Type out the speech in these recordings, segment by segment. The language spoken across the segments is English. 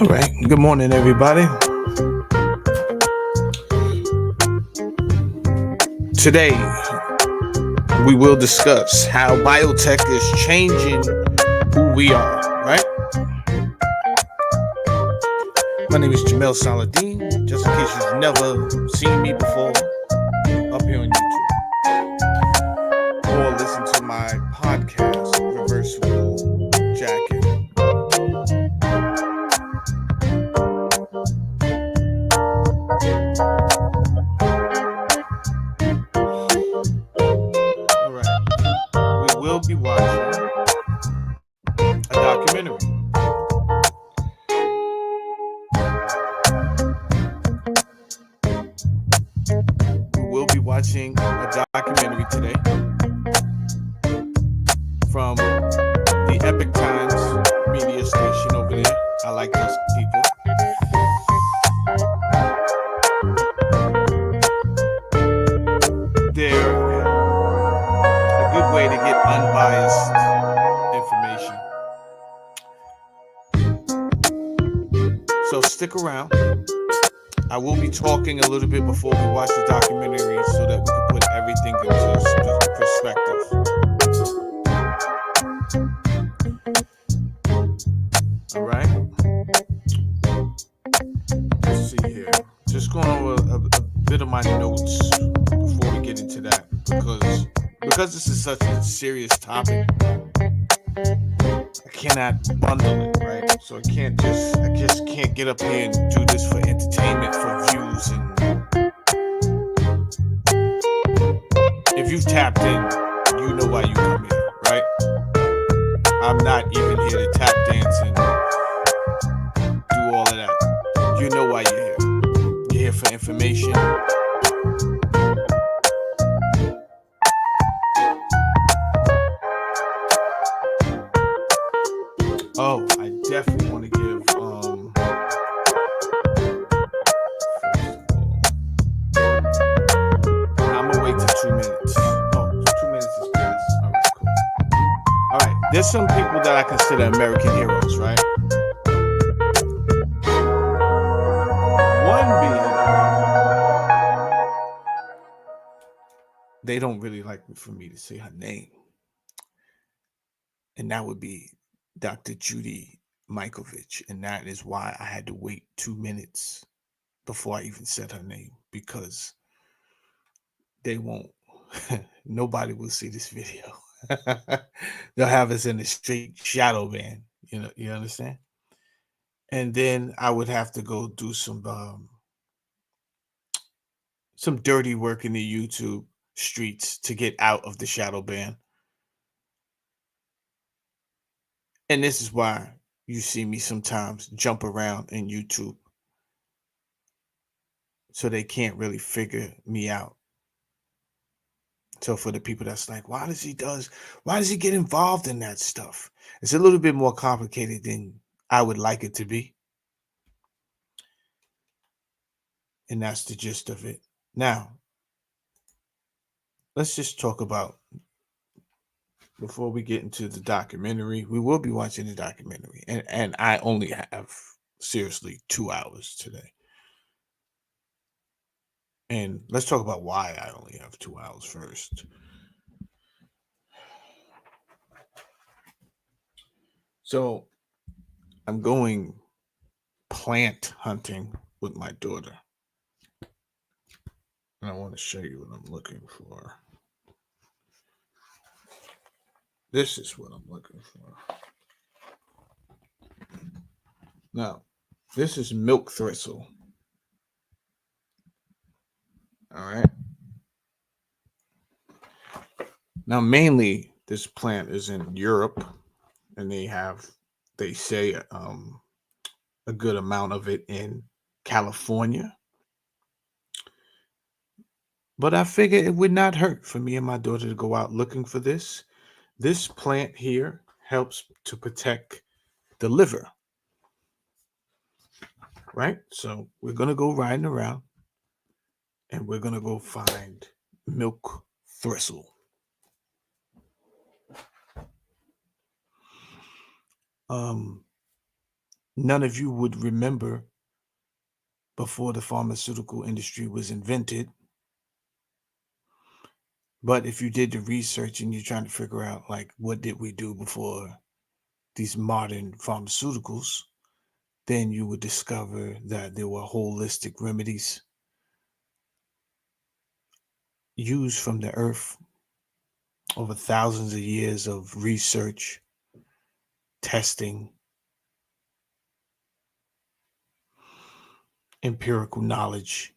All right. Good morning, everybody. Today, we will discuss how biotech is changing who we are, right? My name is Jamel Saladin, just in case you've never seen me before up here on YouTube. Or listen to my podcast, Reversible Jacket. All right. We will be watching a documentary. We will be watching a documentary today from the Epic Times media station over there. I like those people. They're a good way to get unbiased information. So stick around. I will be talking a little bit before we watch the documentary so that we can put everything into perspective. All right. Let's see here. Just going over a bit of my notes before we get into that, because this is such a serious topic. I cannot bundle it, right? So I just can't get up here and do this for entertainment, for views, and if you've tapped in, you know why you come here, right? I'm not even here to tap dance and do all of that. You know why you're here. You're here for information. Oh, I definitely want to give first of all, I'm gonna wait till 2 minutes. Oh, 2 minutes is past. All right, cool. All right, there's some people that I consider American heroes, right? One being, they don't really like for me to say her name, and that would be Dr. Judy Mikovich, and that is why I had to wait 2 minutes before I even said her name, because they won't. Nobody will see this video. They'll have us in a straight shadow ban. You understand? And then I would have to go do some dirty work in the YouTube streets to get out of the shadow ban. And this is why you see me sometimes jump around in YouTube, so they can't really figure me out. So for the people that's like, why does he get involved in that stuff? It's a little bit more complicated than I would like it to be. And that's the gist of it. Now, let's just talk about, before we get into the documentary, we will be watching the documentary. And I only have, seriously, 2 hours today. And let's talk about why I only have 2 hours first. So I'm going plant hunting with my daughter. And I want to show you what I'm looking for. This is what I'm looking for. Now, this is milk thistle. All right. Now, mainly, this plant is in Europe, and they say a good amount of it in California. But I figure it would not hurt for me and my daughter to go out looking for this. This plant here helps to protect the liver, right? So we're going to go riding around, and we're going to go find milk thistle. none of you would remember before the pharmaceutical industry was invented. But if you did the research and you're trying to figure out, like, what did we do before these modern pharmaceuticals, then you would discover that there were holistic remedies used from the earth over thousands of years of research, testing, empirical knowledge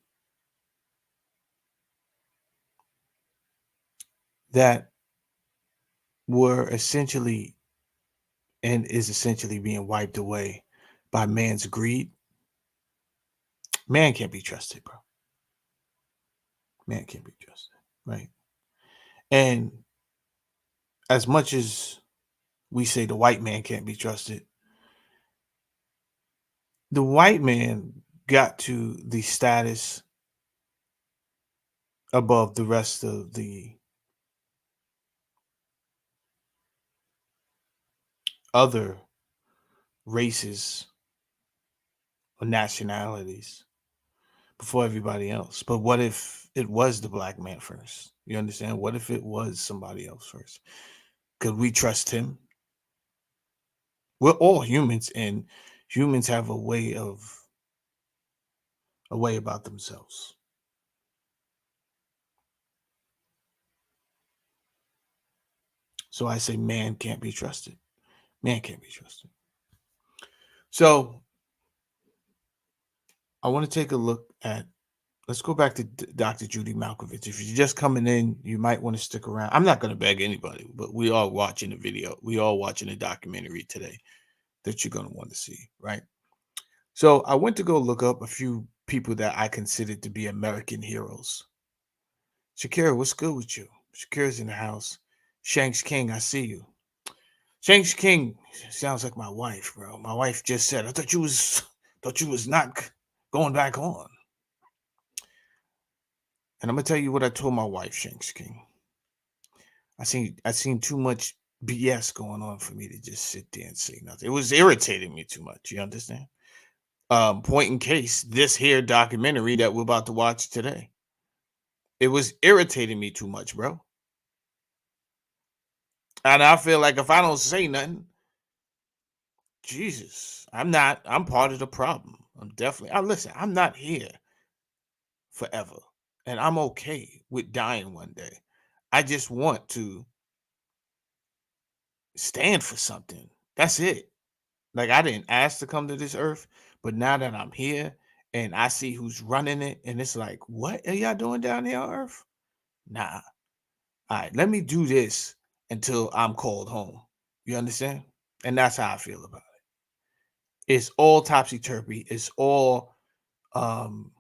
that were essentially and is essentially being wiped away by man's greed. Man can't be trusted, bro. Man can't be trusted, right? And as much as we say the white man can't be trusted, the white man got to the status above the rest of the other races or nationalities before everybody else. But what if it was the black man first? You understand? What if it was somebody else first? Could we trust him? We're all humans, and humans have a way about themselves. So I say man can't be trusted. Man can't be trusted. So I want to take a look at, let's go back to Dr. Judy Malkovich. If you're just coming in, you might want to stick around. I'm not going to beg anybody, but we are watching the video. We are watching a documentary today that you're going to want to see, right? So I went to go look up a few people that I consider to be American heroes. Shakira, what's good with you? Shakira's in the house. Shanks King, I see you. Shanks King sounds like my wife, bro. My wife just said, I thought you was not going back on. And I'm gonna tell you what I told my wife, Shanks King. I seen too much BS going on for me to just sit there and say nothing. It was irritating me too much. You understand? Point in case, this here documentary that we're about to watch today. It was irritating me too much, bro. And I feel like if I don't say nothing, Jesus, I'm part of the problem. I'm definitely, listen, I'm not here forever. And I'm okay with dying one day. I just want to stand for something. That's it. Like, I didn't ask to come to this earth, but now that I'm here and I see who's running it, and it's like, what are y'all doing down here on earth? Nah. All right, let me do this until I'm called home. You understand? And that's how I feel about it. It's all topsy turvy. It's all um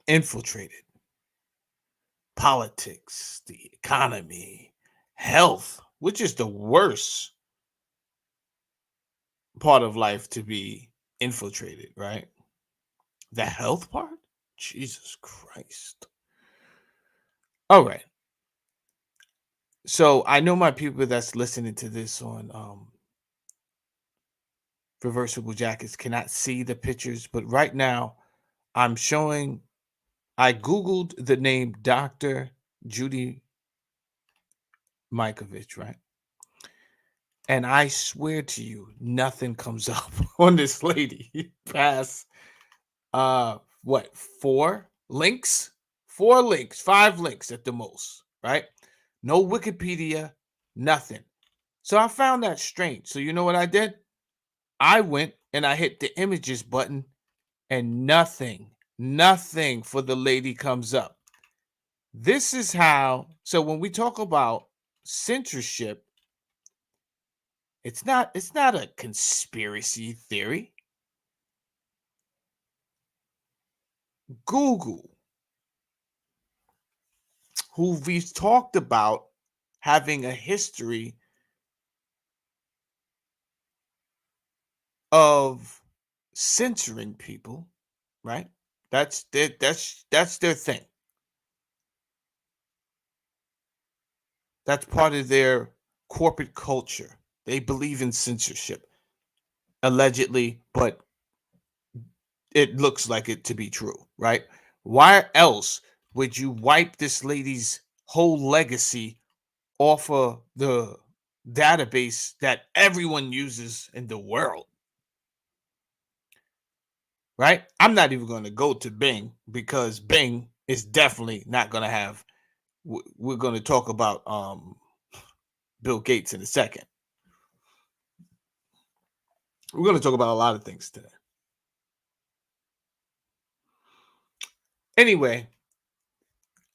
infiltrated. Politics, the economy, health, which is the worst part of life to be infiltrated, right? The health part? Jesus Christ. All right. So I know my people that's listening to this on reversible jackets cannot see the pictures, but right now I'm showing, I Googled the name Dr. Judy Mikovich, right? And I swear to you, nothing comes up on this lady past what, four links, five links at the most, right? No Wikipedia, nothing. So I found that strange. So you know what I did? I went and I hit the images button, and nothing for the lady comes up. This is how, so when we talk about censorship, it's not a conspiracy theory. Google, who we've talked about having a history of censoring people, right? That's their thing. That's part of their corporate culture. They believe in censorship, allegedly, but it looks like it to be true, right? Why else would you wipe this lady's whole legacy off of the database that everyone uses in the world, right? I'm not even going to go to Bing because Bing is definitely not going to have. We're going to talk about Bill Gates in a second. We're going to talk about a lot of things today. Anyway,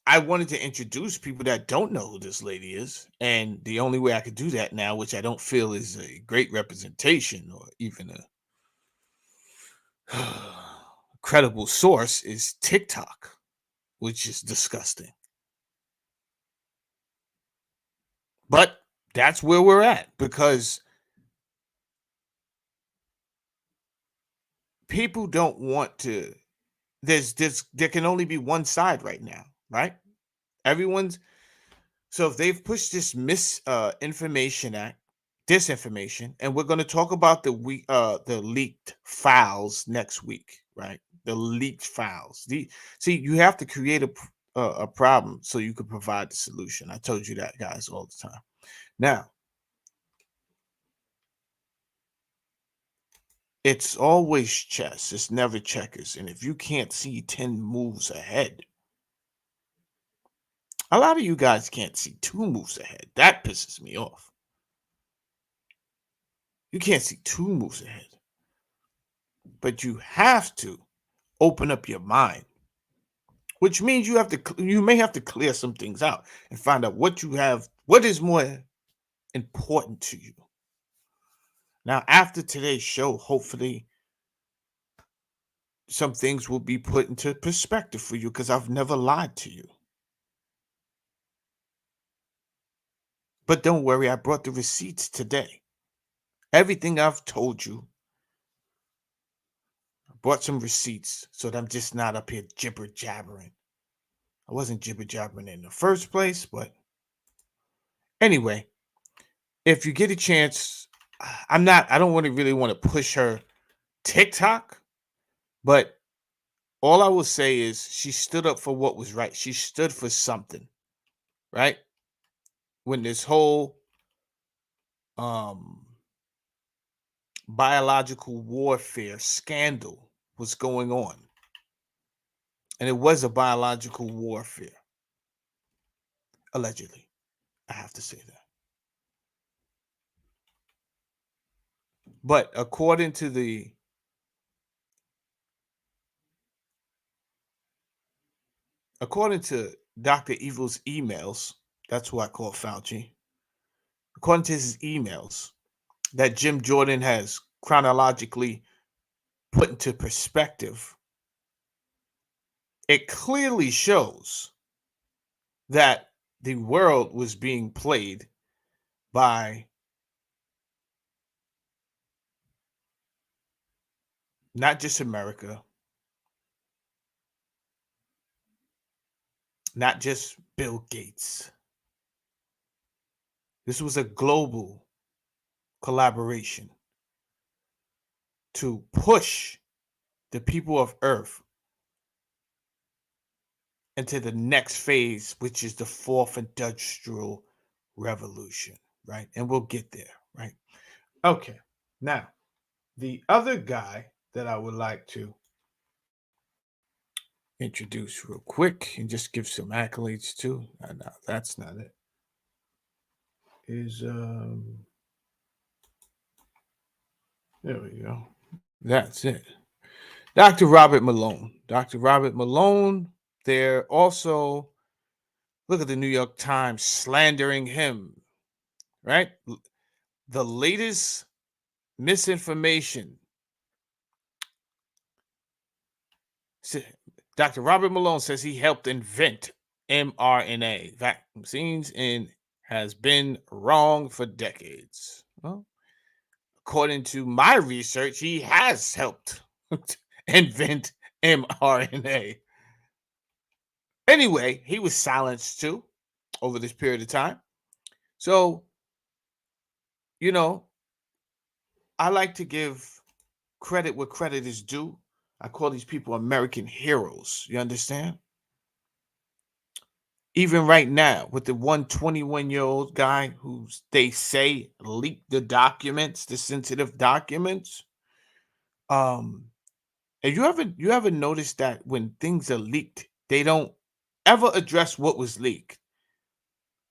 I wanted to introduce people that don't know who this lady is. And the only way I could do that now, which I don't feel is a great representation or even a credible source, is TikTok, which is disgusting. But that's where we're at because people don't want to. There can only be one side right now, right? Everyone's So if they've pushed this misinformation act, disinformation, and we're going to talk about the leaked files next week, right? The leaked files. See, you have to create a problem so you can provide the solution. I told you that, guys, all the time. Now, it's always chess. It's never checkers. And if you can't see 10 moves ahead, a lot of you guys can't see 2 moves ahead. That pisses me off. You can't see 2 moves ahead. But you have to open up your mind, which means you may have to clear some things out and find out what is more important to you. Now, after today's show, hopefully some things will be put into perspective for you because I've never lied to you. But don't worry, I brought the receipts today. Everything I've told you, I brought some receipts so that I'm just not up here jibber jabbering. I wasn't jibber jabbering in the first place, but anyway, if you get a chance, I don't really want to push her TikTok, but all I will say is she stood up for what was right. She stood for something, right? When this whole um biological warfare scandal was going on, and it was a biological warfare, allegedly. I have to say that. But according to Dr. Evil's emails, that's who I call Fauci. According to his emails that Jim Jordan has chronologically put into perspective, it clearly shows that the world was being played by not just America, not just Bill Gates. This was a global collaboration to push the people of Earth into the next phase, which is the fourth industrial revolution, right? And we'll get there, right? Okay. Now, the other guy that I would like to introduce real quick and just give some accolades to, no, that's not it, is there we go. That's it. Dr. Robert Malone. Dr. Robert Malone, they're also, look at the New York Times slandering him, right? The latest misinformation. Dr. Robert Malone says he helped invent mRNA vaccines and has been wrong for decades. Well, according to my research, he has helped invent mRNA. Anyway, he was silenced too over this period of time. So You know, I like to give credit where credit is due. I call these people American heroes. You understand? Even right now, with the 121-year-old guy who they say leaked the documents, the sensitive documents. Um, and you ever noticed that when things are leaked, they don't ever address what was leaked.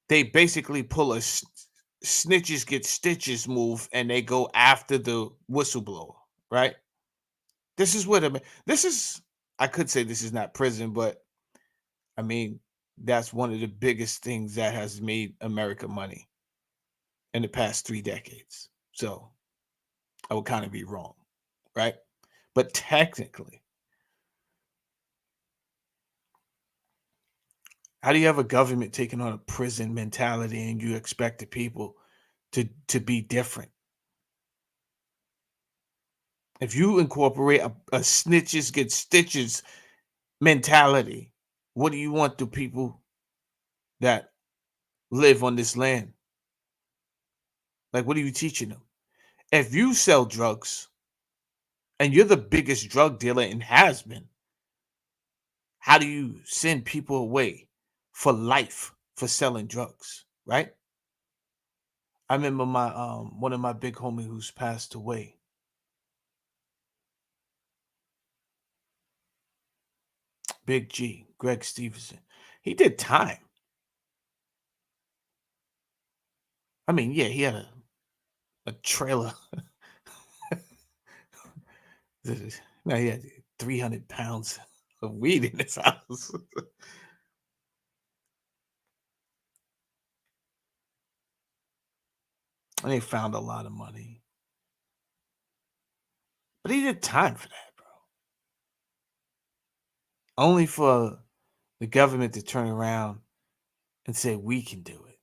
They basically pull a snitches get stitches move and they go after the whistleblower, right? This is what I mean. This is I could say this is not prison, but I mean that's one of the biggest things that has made America money in the past 3 decades. So I would kind of be wrong, right? But technically, how do you have a government taking on a prison mentality and you expect the people to be different? If you incorporate a snitches get stitches mentality, what do you want the people that live on this land? Like, what are you teaching them? If you sell drugs and you're the biggest drug dealer and has been, how do you send people away for life for selling drugs? Right? I remember my one of my big homie who's passed away, Big G, Greg Stevenson. He did time. I mean, yeah, he had a trailer. No, he had 300 pounds of weed in his house. And they found a lot of money. But he did time for that, bro. Only for the government to turn around and say, we can do it.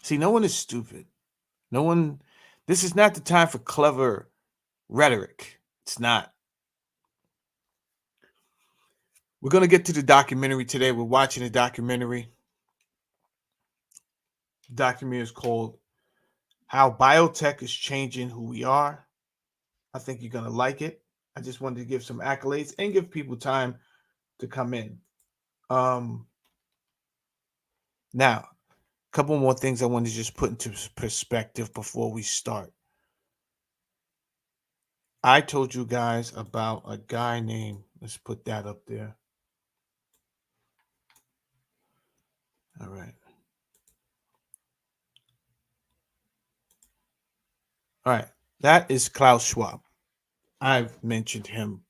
See, no one is stupid. No one, this is not the time for clever rhetoric. It's not. We're going to get to the documentary today. We're watching a documentary. The documentary is called How Biotech is Changing Who We Are. I think you're going to like it. I just wanted to give some accolades and give people time to come in. Now, a couple more things I want to just put into perspective before we start. I told you guys about a guy named, let's put that up there. All right. All right. That is Klaus Schwab. I've mentioned him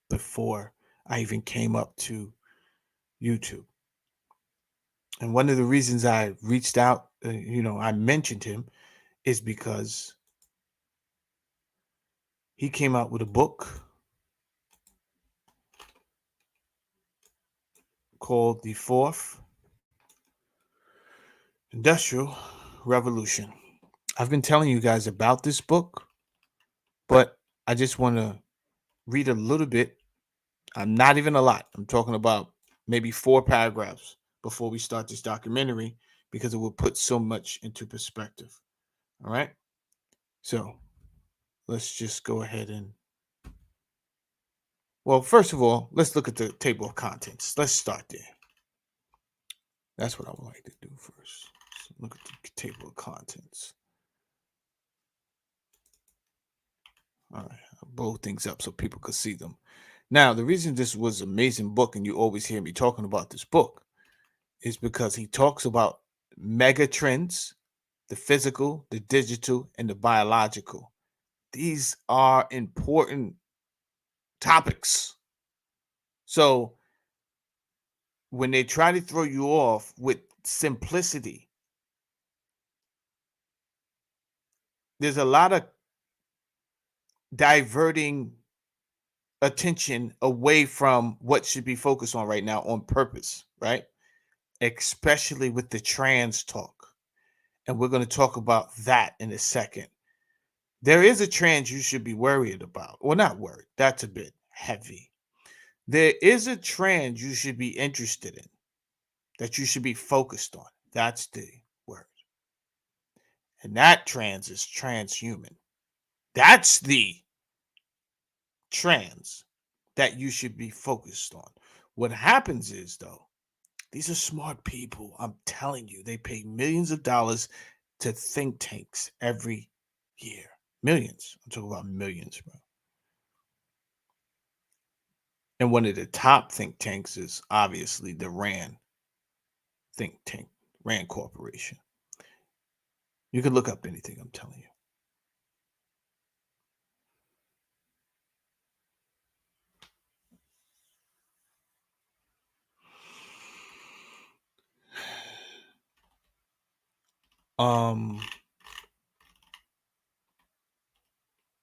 before I even came up to YouTube. And one of the reasons I reached out, I mentioned him is because he came out with a book called The Fourth Industrial Revolution. I've been telling you guys about this book, but I just want to read a little bit. I'm not even a lot. I'm talking about maybe 4 paragraphs before we start this documentary because it will put so much into perspective. All right. So let's just go ahead and. Well, first of all, let's look at the table of contents. Let's start there. That's what I would like to do first. So look at the table of contents. All right. I'll blow things up so people could see them. Now, the reason this was an amazing book, and you always hear me talking about this book, is because he talks about mega trends, the physical, the digital, and the biological. These are important topics. So when they try to throw you off with simplicity, there's a lot of diverting attention away from what should be focused on right now on purpose, right? Especially with the trans talk. And we're going to talk about that in a second. There is a trend you should be worried about. Well, not worried. That's a bit heavy. There is a trend you should be interested in, that you should be focused on. That's the word. And that trans is transhuman. That's the trans that you should be focused on. What happens is, though, these are smart people. I'm telling you, they pay millions of dollars to think tanks every year. Millions. I'm talking about millions, bro. And one of the top think tanks is obviously the RAND think tank, RAND Corporation. You can look up anything, I'm telling you. Um,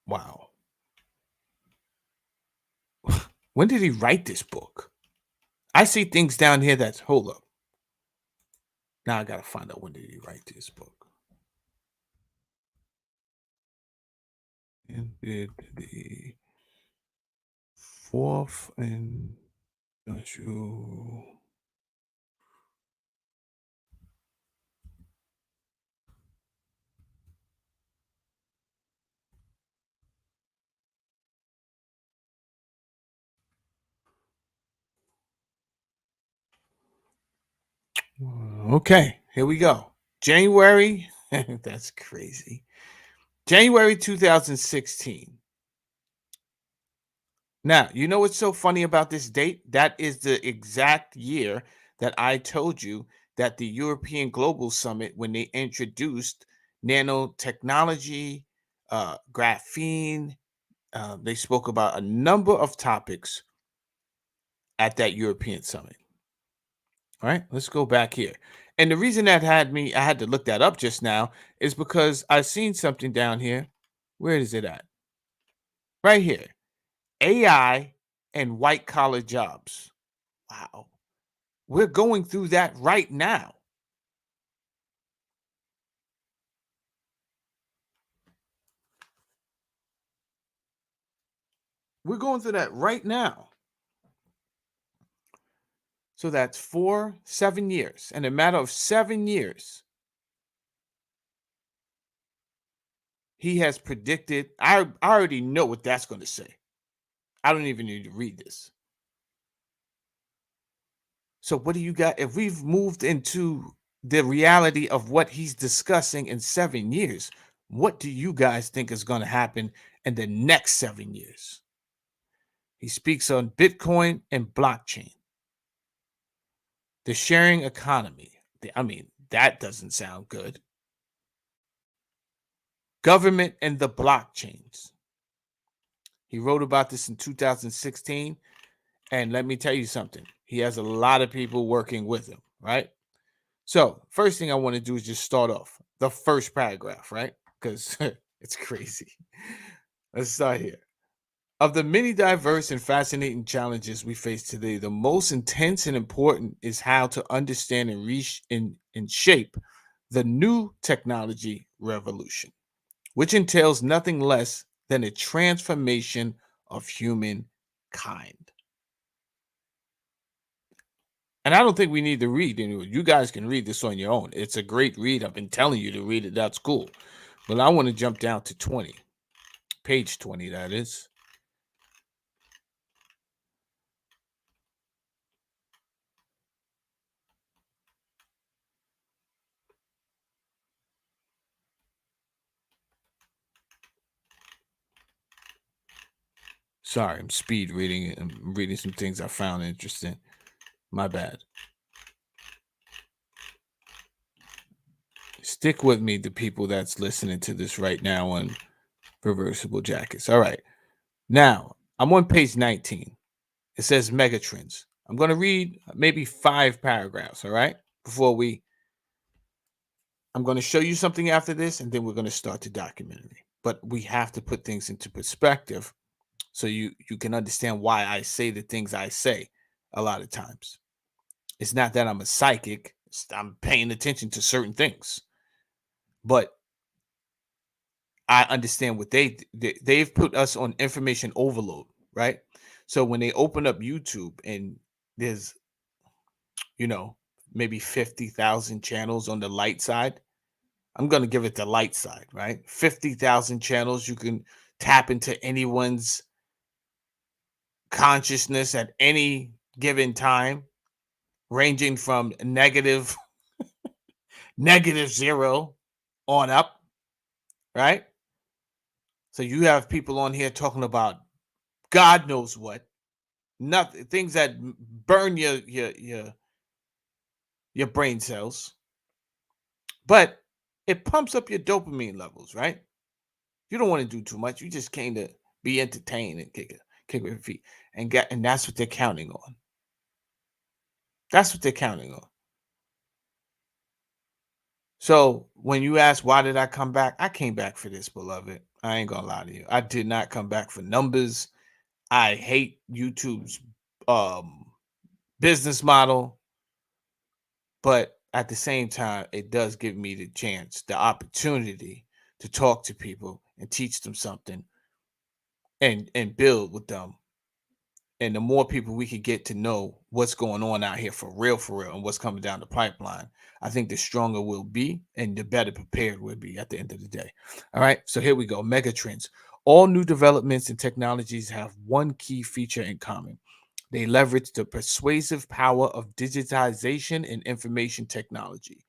wow. When did he write this book? I see things down here that's hold up. Now I gotta find out when did he write this book. And did the fourth and industrial. Okay, here we go. January. That's crazy. January 2016. Now, you know what's so funny about this date? That is the exact year that I told you that the European Global Summit, when they introduced nanotechnology, graphene, they spoke about a number of topics at that European Summit. All right, let's go back here. And the reason that I had to look that up just now is because I seen something down here. Where is it at? Right here. AI and white collar jobs. Wow. We're going through that right now. We're going through that right now. So that's 7 years. In a matter of 7 years, he has predicted. I already know what that's going to say. I don't even need to read this. So what do you got? If we've moved into the reality of what he's discussing in 7 years, what do you guys think is going to happen in the next 7 years? He speaks on Bitcoin and blockchain, the sharing economy. I mean, that doesn't sound good. Government and the blockchains. He wrote about this in 2016. And let me tell you something. He has a lot of people working with him, right? So, first thing I want to do is just start off the first paragraph, right? Because it's crazy. Let's start here. Of the many diverse and fascinating challenges we face today, the most intense and important is how to understand and reach and shape the new technology revolution, which entails nothing less than a transformation of humankind. And I don't think we need to read anyway. You guys can read this on your own. It's a great read. I've been telling you to read it. That's cool. But I want to jump down to 20, page 20, that is. Sorry, I'm speed reading it. I'm reading some things I found interesting. My bad. Stick with me, the people that's listening to this right now on reversible jackets. All right. Now, I'm on page 19. It says megatrends. I'm going to read maybe 5 paragraphs, all right? I'm going to show you something after this, and then we're going to start the documentary. But we have to put things into perspective so you can understand why I say the things I say a lot of times. It's not that I'm a psychic. I'm paying attention to certain things. But I understand what they've put us on information overload, right? So when they open up YouTube and there's, maybe 50,000 channels on the light side, I'm going to give it the light side, right? 50,000 channels. You can tap into anyone's consciousness at any given time, ranging from -0 on up, right? So you have people on here talking about God knows what, nothing, things that burn your brain cells, but it pumps up your dopamine levels, right? You don't want to do too much. You just came to be entertained and kick with your feet, and that's what they're counting on. That's what they're counting on. So when you ask why did I come back, I came back for this, beloved. I ain't gonna lie to you. I did not come back for numbers. I hate YouTube's um business model, but at the same time, it does give me the chance, the opportunity to talk to people and teach them something and build with them. And the more people we could get to know what's going on out here for real, and what's coming down the pipeline, I think the stronger we'll be and the better prepared we'll be at the end of the day. All right. So here we go. Mega trends. All new developments and technologies have one key feature in common. They leverage the persuasive power of digitization and information technology.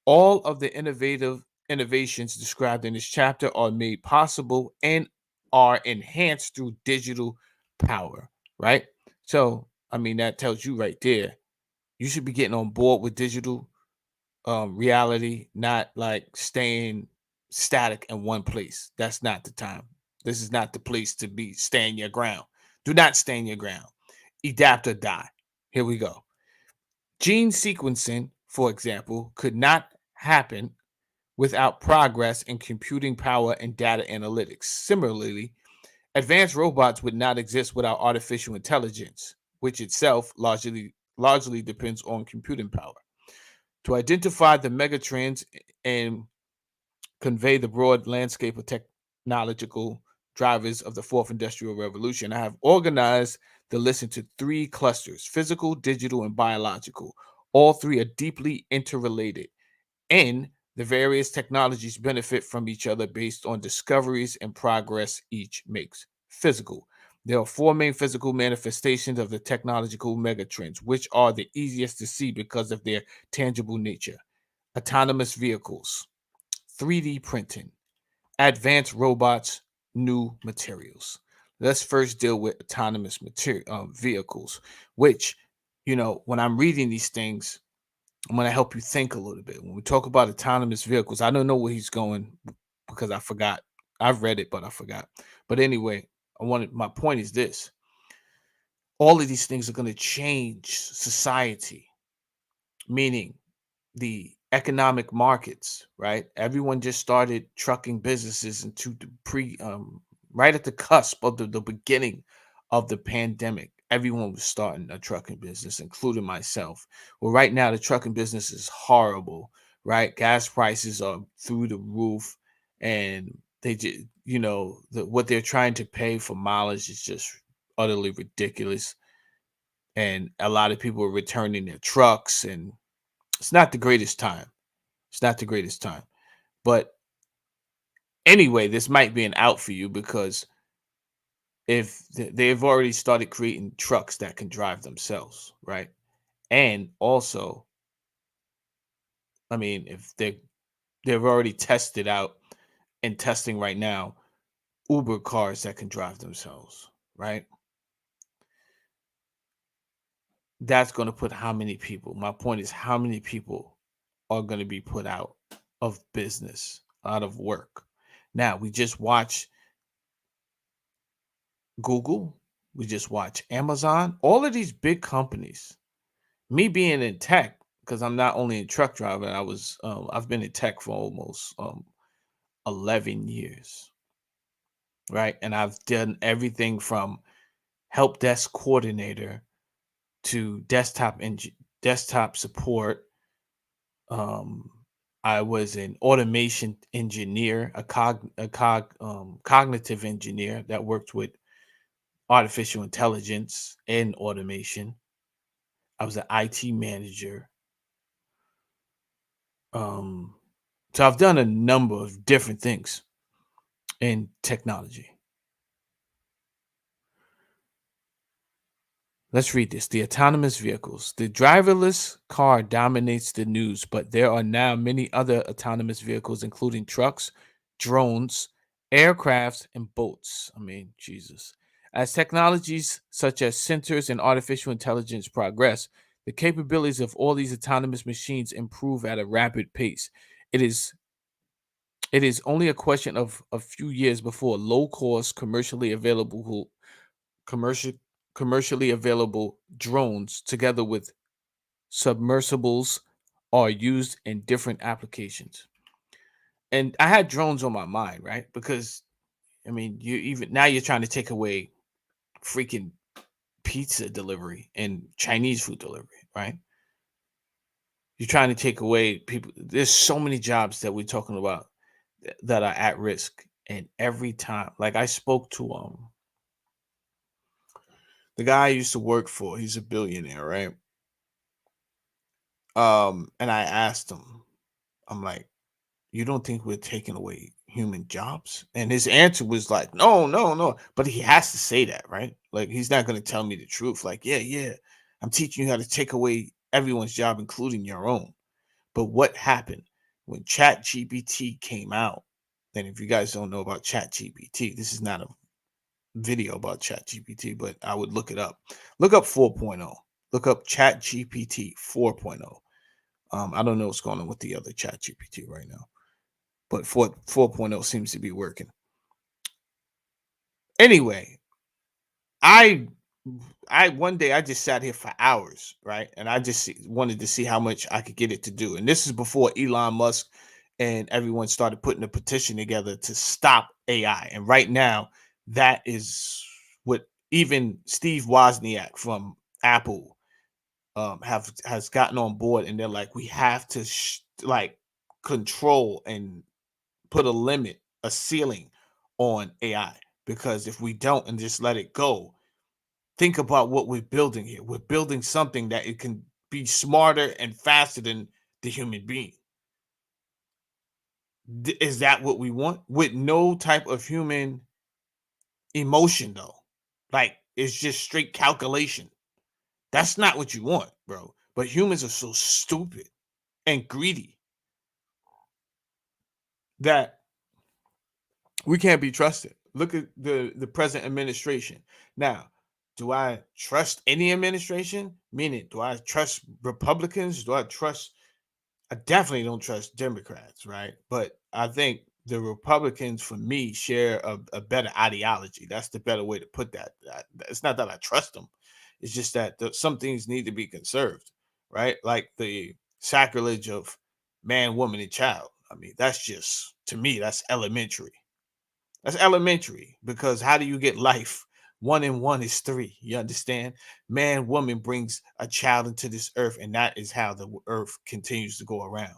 All of the innovative innovations described in this chapter are made possible and are enhanced through digital power, right? So, I mean, that tells you right there, you should be getting on board with digital reality, not like staying static in one place. That's not the time. This is not the place to be. Stand your ground. Do not stand your ground. Adapt or die. Here we go. Gene sequencing, for example, could not happen without progress in computing power and data analytics. Similarly, advanced robots would not exist without artificial intelligence, which itself largely depends on computing power. To identify the megatrends and convey the broad landscape of technological drivers of the fourth industrial revolution, I have organized the list into three clusters: physical, digital, and biological. All three are deeply interrelated, and the various technologies benefit from each other based on discoveries and progress each makes. Physical. There are four main physical manifestations of the technological megatrends, which are the easiest to see because of their tangible nature: autonomous vehicles, 3D printing, advanced robots, new materials. Let's first deal with autonomous vehicles, which, when I'm reading these things, I'm going to help you think a little bit. When we talk about autonomous vehicles, I don't know where he's going because I forgot. I've read it, but I forgot. But anyway, my point is this: all of these things are going to change society, meaning the economic markets, right? Everyone just started trucking businesses into the right at the cusp of the beginning of the pandemic. Everyone was starting a trucking business, including myself. Well, right now the trucking business is horrible, right? Gas prices are through the roof, and they just, what they're trying to pay for mileage is just utterly ridiculous. And a lot of people are returning their trucks, and it's not the greatest time. It's not the greatest time. But anyway, this might be an out for you because if they've already started creating trucks that can drive themselves, right? And also, I mean, if they've already tested out and testing right now Uber cars that can drive themselves, right? That's going to put how many people? My point is, how many people are going to be put out of business, out of work? Now, we just watch Google, we just watch Amazon, all of these big companies. Me being in tech, because I'm not only in truck driving, I've been in tech for almost 11 years, right? And I've done everything from help desk coordinator to desktop support. Um, I was an automation engineer, cognitive engineer that worked with artificial intelligence and automation. I was an IT manager. Um, So I've done a number of different things in technology. Let's read this. The autonomous vehicles. The driverless car dominates the news, but there are now many other autonomous vehicles, including trucks, drones, aircrafts, and boats. I mean, Jesus. As technologies such as sensors and artificial intelligence progress, the capabilities of all these autonomous machines improve at a rapid pace. It is it is only a question of a few years before low-cost, commercial commercially available drones together with submersibles are used in different applications. And I had drones on my mind, right? Because I mean, you even now you're trying to take away freaking pizza delivery and Chinese food delivery, right? You're trying to take away people. There's so many jobs that we're talking about that are at risk. And every time, like I spoke to the guy I used to work for, he's a billionaire, right? And I asked him, I'm like, you don't think we're taking away human jobs? And his answer was like, no, no, no. But he has to say that, right? Like he's not going to tell me the truth. Like, yeah, yeah, I'm teaching you how to take away everyone's job, including your own. But what happened when Chat GPT came out? And if you guys don't know about Chat GPT, this is not a video about Chat GPT, but I would look it up. Look up 4.0. Look up Chat GPT 4.0. I don't know what's going on with the other Chat GPT right now, but 4.0 seems to be working. Anyway, I I one day I just sat here for hours, right? And I just wanted to see how much I could get it to do. And this is before Elon Musk and everyone started putting a petition together to stop AI. And right now, that is what even Steve Wozniak from Apple have has gotten on board, and they're like, we have to like control and put a limit, a ceiling on AI, because if we don't and just let it go, think about what we're building here. We're building something that it can be smarter and faster than the human being. Is that what we want? With no type of human emotion, though. Like it's just straight calculation. That's not what you want, bro. But humans are so stupid and greedy that we can't be trusted. Look at the present administration. Now, do I trust any administration? Meaning, do I trust Republicans? Do I trust? I definitely don't trust Democrats, right? But I think the Republicans, for me, share a better ideology. That's the better way to put that. It's not that I trust them. It's just that some things need to be conserved, right? Like the sacrilege of man, woman, and child. I mean, that's just to me, that's elementary. That's elementary because how do you get life? One and one is three. You understand? Man, woman brings a child into this earth, and that is how the earth continues to go around.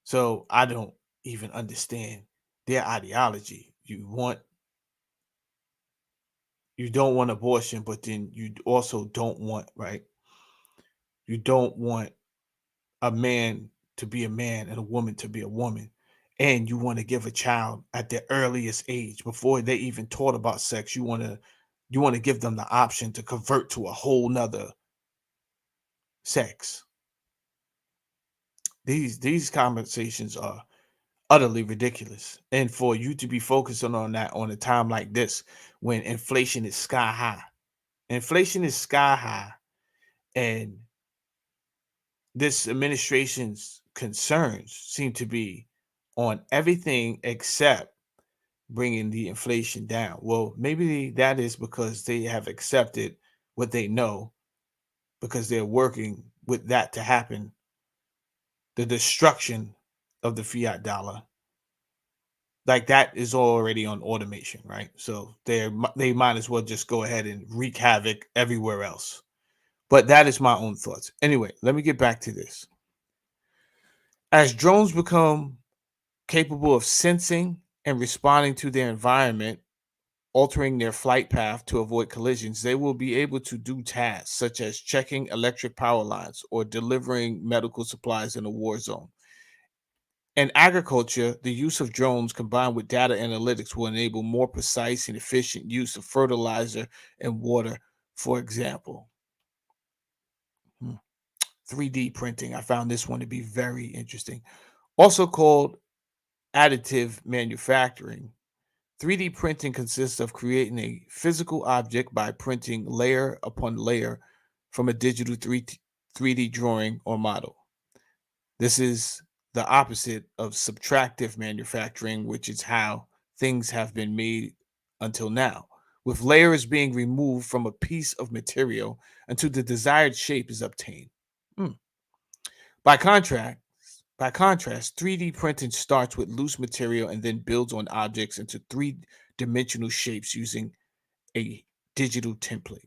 So I don't even understand their ideology. You don't want abortion, but then you also don't want, right? You don't want a man to be a man and a woman to be a woman. And you want to give a child at the earliest age before they even taught about sex. You want to give them the option to convert to a whole nother sex. These conversations are utterly ridiculous. And for you to be focusing on that on a time like this when inflation is sky high. Inflation is sky high, and this administration's concerns seem to be on everything except bringing the inflation down. Well, maybe that is because they have accepted what they know because they're working with that to happen, the destruction of the fiat dollar. Like that is already on automation, right? So they might as well just go ahead and wreak havoc everywhere else. But that is my own thoughts. Anyway, let me get back to this. As drones become capable of sensing and responding to their environment, altering their flight path to avoid collisions, they will be able to do tasks such as checking electric power lines or delivering medical supplies in a war zone. In agriculture, the use of drones combined with data analytics will enable more precise and efficient use of fertilizer and water, for example. 3D printing. I found this one to be very interesting. Also called additive manufacturing. 3D printing consists of creating a physical object by printing layer upon layer from a digital 3D drawing or model. This is the opposite of subtractive manufacturing, which is how things have been made until now, with layers being removed from a piece of material until the desired shape is obtained. Mm. By contrast, by contrast, 3D printing starts with loose material and then builds on objects into three-dimensional shapes using a digital template.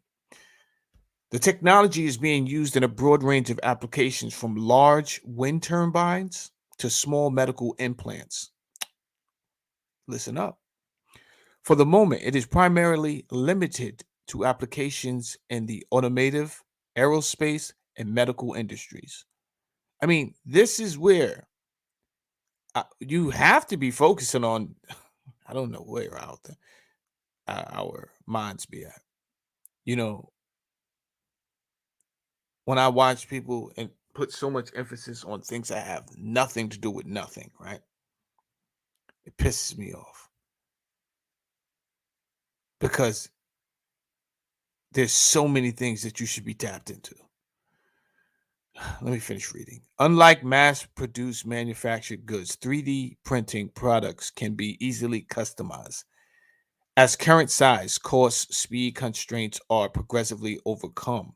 The technology is being used in a broad range of applications from large wind turbines to small medical implants. Listen up. For the moment, it is primarily limited to applications in the automotive, aerospace, and medical industries. I mean, this is where you have to be focusing on. I don't know where our minds be at. You know, when I watch people and put so much emphasis on things that have nothing to do with nothing, right? It pisses me off because there's so many things that you should be tapped into. Let me finish reading. Unlike mass produced manufactured goods, 3D printing products can be easily customized. As current size, cost, speed constraints are progressively overcome,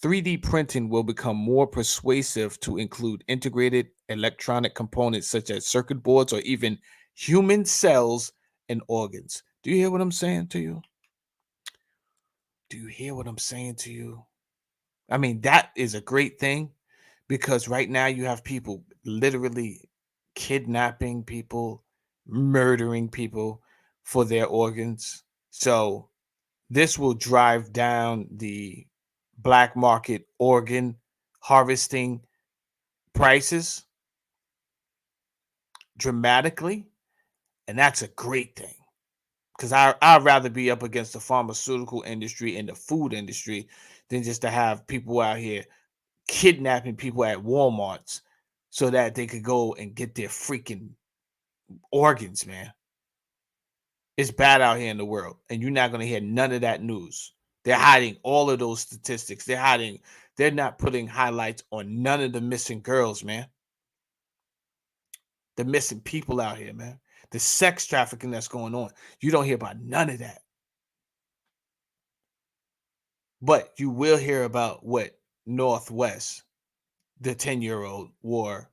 3D printing will become more persuasive to include integrated electronic components such as circuit boards or even human cells and organs. Do you hear what I'm saying to you? Do you hear what I'm saying to you? I mean, that is a great thing because right now you have people literally kidnapping people, murdering people for their organs. So this will drive down the black market organ harvesting prices dramatically. And that's a great thing because I'd rather be up against the pharmaceutical industry and the food industry than just to have people out here kidnapping people at Walmarts so that they could go and get their freaking organs, man. It's bad out here in the world, and you're not going to hear none of that news. They're hiding all of those statistics. They're not putting highlights on none of the missing girls, man. The missing people out here, man. The sex trafficking that's going on. You don't hear about none of that. But you will hear about what Northwest, the 10-year-old, wore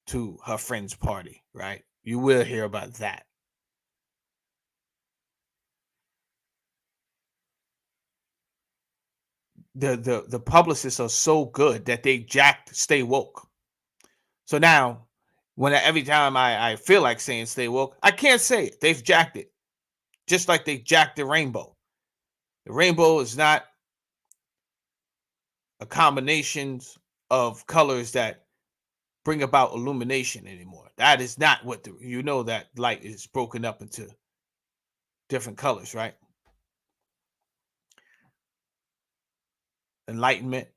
to her friend's party, right? You will hear about that. The publicists are so good that they jacked Stay Woke. So now, every time I feel like saying Stay Woke, I can't say it. They've jacked it, just like they jacked the rainbow. The rainbow is not a combination of colors that bring about illumination anymore. That is not what that light is broken up into different colors, right? Enlightenment.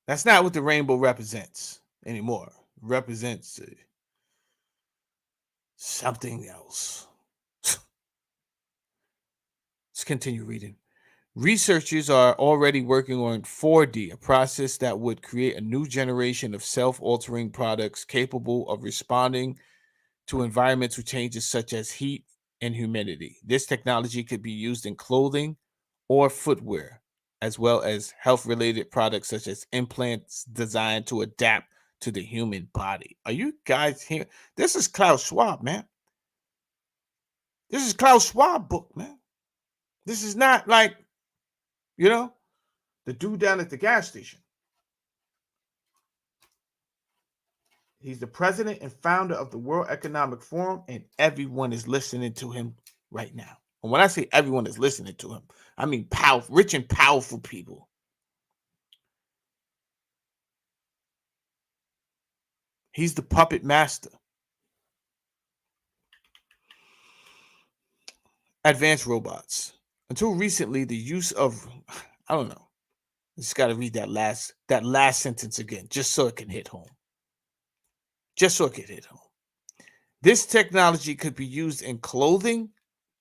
That's not what the rainbow represents anymore. It represents something else. Let's continue reading. Researchers are already working on 4D, a process that would create a new generation of self altering products capable of responding to environmental changes such as heat and humidity. This technology could be used in clothing or footwear, as well as health related products such as implants designed to adapt to the human body. Are you guys here? This is Klaus Schwab, man. This is Klaus Schwab book, man. This is not like, you know, the dude down at the gas station. He's the president and founder of the World Economic Forum, and everyone is listening to him right now. And when I say everyone is listening to him, I mean powerful, rich and powerful people. He's the puppet master. Advanced robots. Until recently, the use of I don't know. I just got to read that last sentence again, just so it can hit home. Just so it can hit home. This technology could be used in clothing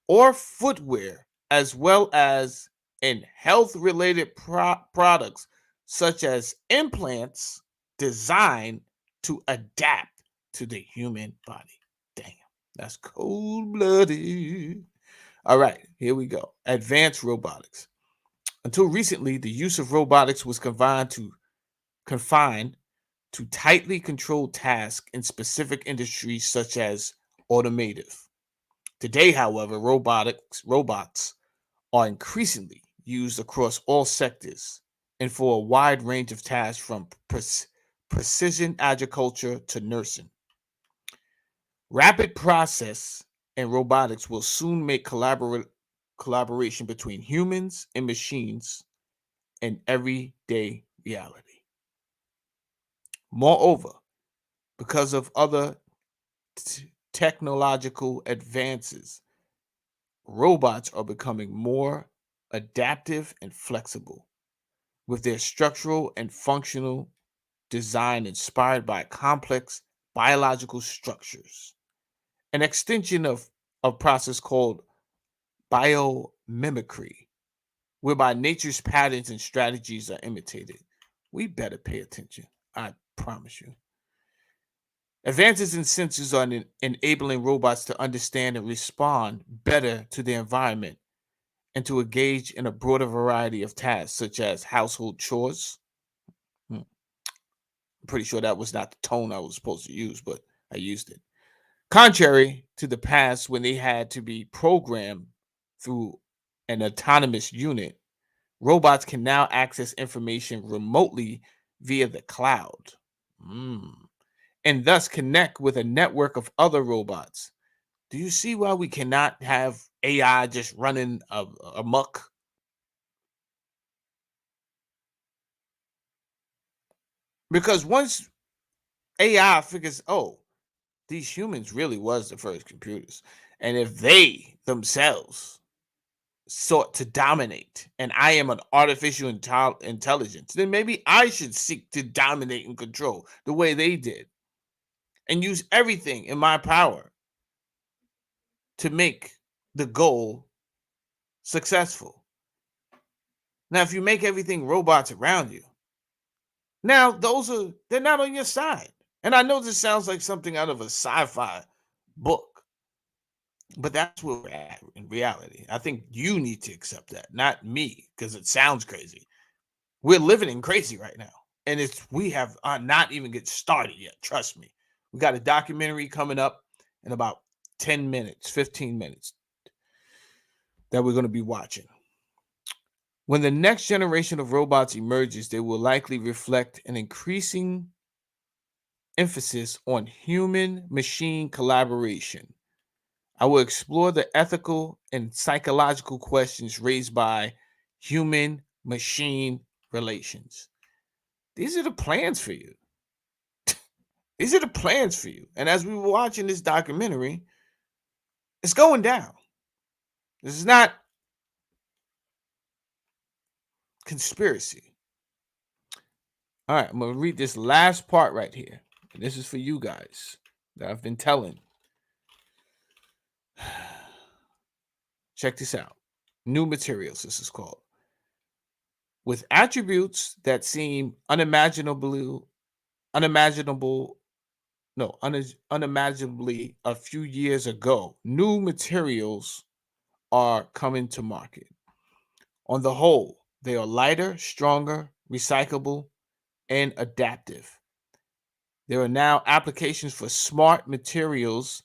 or footwear, as well as in health-related products such as implants designed to adapt to the human body. Damn, that's cold-blooded. All right, here we go. Advanced robotics. Until recently, the use of robotics was confined to tightly controlled tasks in specific industries such as automotive. Today, however, robots are increasingly used across all sectors and for a wide range of tasks from precision agriculture to nursing. Rapid process and robotics will soon make collaboration between humans and machines an everyday reality. Moreover, because of other technological advances, robots are becoming more adaptive and flexible, with their structural and functional design inspired by complex biological structures. An extension of a process called biomimicry, whereby nature's patterns and strategies are imitated. We better pay attention, I promise you. Advances in sensors are enabling robots to understand and respond better to their environment and to engage in a broader variety of tasks, such as household chores. Hmm, I'm pretty sure that was not the tone I was supposed to use, but I used it. Contrary to the past, when they had to be programmed through an autonomous unit, robots can now access information remotely via the cloud. Mm. And thus connect with a network of other robots. Do you see why we cannot have AI just running amok? Because once AI figures, oh, these humans really was the first computers, and if they themselves sought to dominate, and I am an artificial intelligence, then maybe I should seek to dominate and control the way they did, and use everything in my power to make the goal successful. Now, if you make everything robots around you, now they're not on your side. And I know this sounds like something out of a sci-fi book, but that's where we're at in reality. I think you need to accept that, not me, because it sounds crazy. We're living in crazy right now. And we have not even get started yet. Trust me. We got a documentary coming up in about 10 minutes, 15 minutes that we're going to be watching. When the next generation of robots emerges, they will likely reflect an increasing emphasis on human machine collaboration. I will explore the ethical and psychological questions raised by human machine relations. These are the plans for you. These are the plans for you. And as we were watching this documentary, it's going down. This is not conspiracy. All right, I'm going to read this last part right here. And this is for you guys that I've been telling. Check this out. New materials, this is called. With attributes that seem unimaginable, no, unimaginably a few years ago, new materials are coming to market. On the whole, they are lighter, stronger, recyclable, and adaptive. There are now applications for smart materials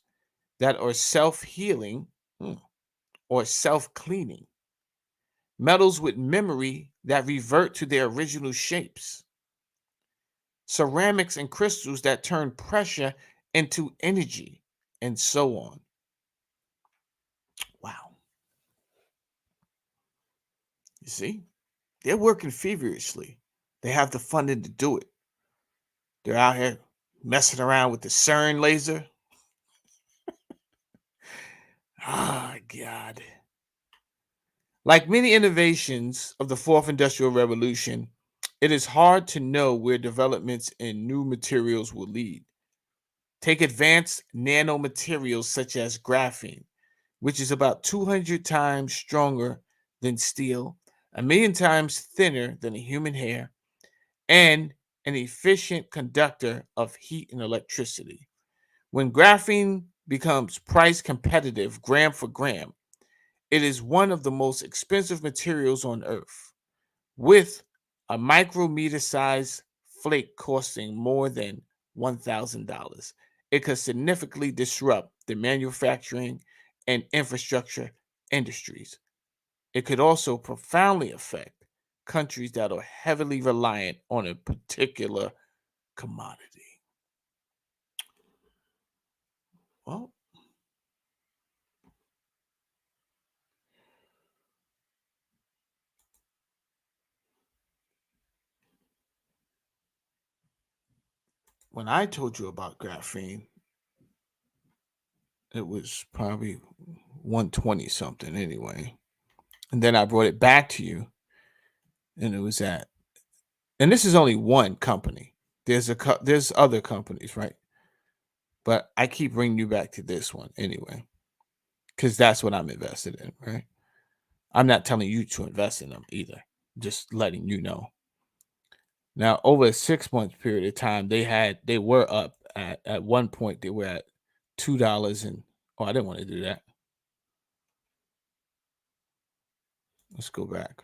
that are self healing or self cleaning, metals with memory that revert to their original shapes, ceramics and crystals that turn pressure into energy, and so on. Wow. You see, they're working feverishly. They have the funding to do it. They're out here messing around with the CERN laser. Ah, God. Like many innovations of the fourth industrial revolution, it is hard to know where developments in new materials will lead. Take advanced nanomaterials such as graphene, which is about 200 times stronger than steel, a million times thinner than a human hair, and an efficient conductor of heat and electricity. When graphene becomes price competitive gram for gram, it is one of the most expensive materials on Earth, with a micrometer size flake costing more than $1,000. It could significantly disrupt the manufacturing and infrastructure industries. It could also profoundly affect countries that are heavily reliant on a particular commodity. Well, when I told you about graphene, it was probably 120 something anyway. And then I brought it back to you, and it was at, and this is only one company. There's other companies, right? But I keep bringing you back to this one anyway, because that's what I'm invested in, right? I'm not telling you to invest in them either. Just letting you know. Now, over a 6 month period of time, they were up at one point. They were at $2 and oh, I didn't want to do that. Let's go back.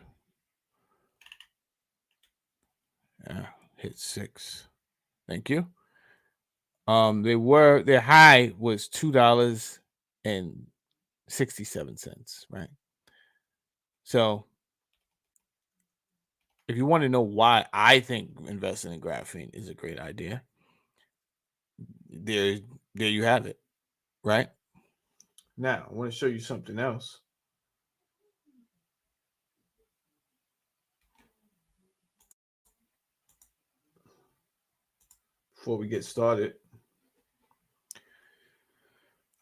Yeah, hit 6. Thank you. Their high was $2.67, right? So if you want to know why I think investing in graphene is a great idea, there there you have it, right? Now I want to show you something else before we get started.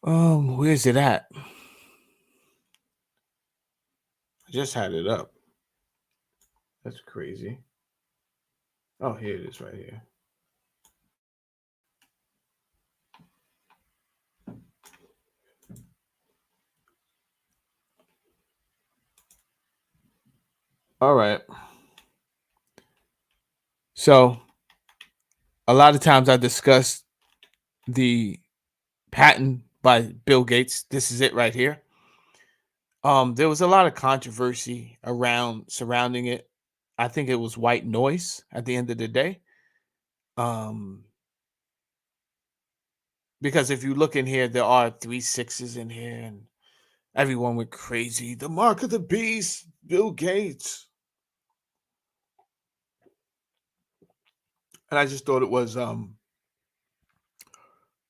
Where's it at? I just had it up. That's crazy. Oh, here it is right here. All right. So a lot of times I discuss the patent by Bill Gates. This is it right here. There was a lot of controversy around surrounding it. I think it was white noise at the end of the day. Um, because if you look in here, there are 3 6s in here, and everyone went crazy. The mark of the beast, Bill Gates. And I just thought it was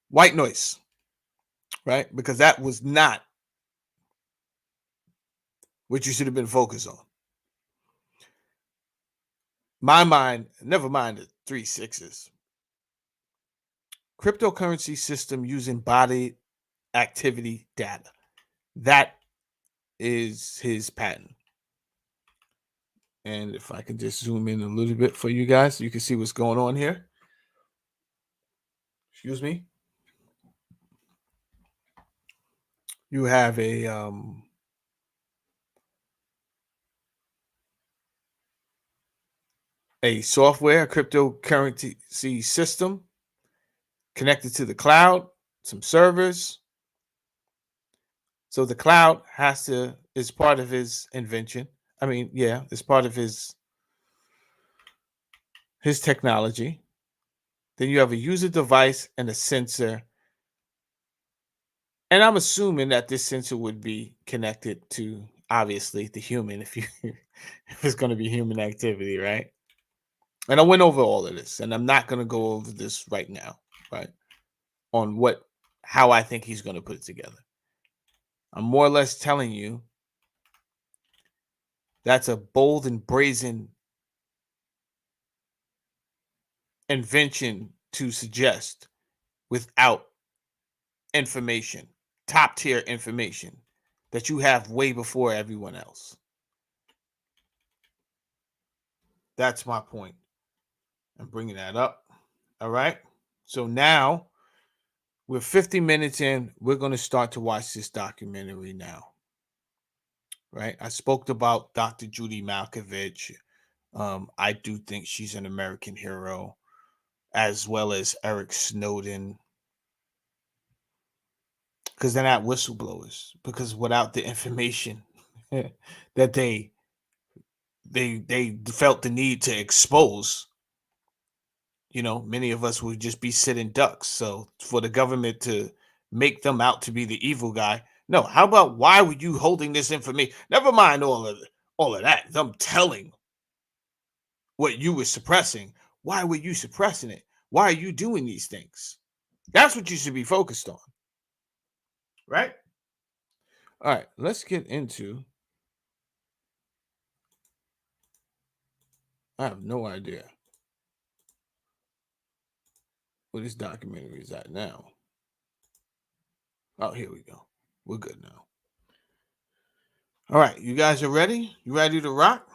white noise, right? Because that was not what you should have been focused on. My mind, never mind the 3 6s. Cryptocurrency system using body activity data. That is his patent. And if I can just zoom in a little bit for you guys, you can see what's going on here. Excuse me. You have a software, a cryptocurrency system connected to the cloud, some servers. So the cloud is part of his invention. I mean, yeah, it's part of his technology. Then you have a user device and a sensor. And I'm assuming that this sensor would be connected to obviously the human if you if it's going to be human activity, right? And I went over all of this, and I'm not going to go over this right now, right? On how I think he's going to put it together. I'm more or less telling you that's a bold and brazen invention to suggest without information, top tier information that you have way before everyone else. That's my point. I'm bringing that up. All right. So now we're 50 minutes in. We're going to start to watch this documentary now. Right. I spoke about Dr. Judy Malkovich. I do think she's an American hero, as well as Eric Snowden, because they're not whistleblowers. Because without the information that they felt the need to expose, many of us would just be sitting ducks. So for the government to make them out to be the evil guy, no. How about, why were you holding this information? Never mind all of that. Them telling what you were suppressing. Why were you suppressing it? Why are you doing these things? That's what you should be focused on, right? All right, let's get into. I have no idea where this documentary is at now. Oh, here we go. We're good now. All right, you guys are ready? You ready to rock?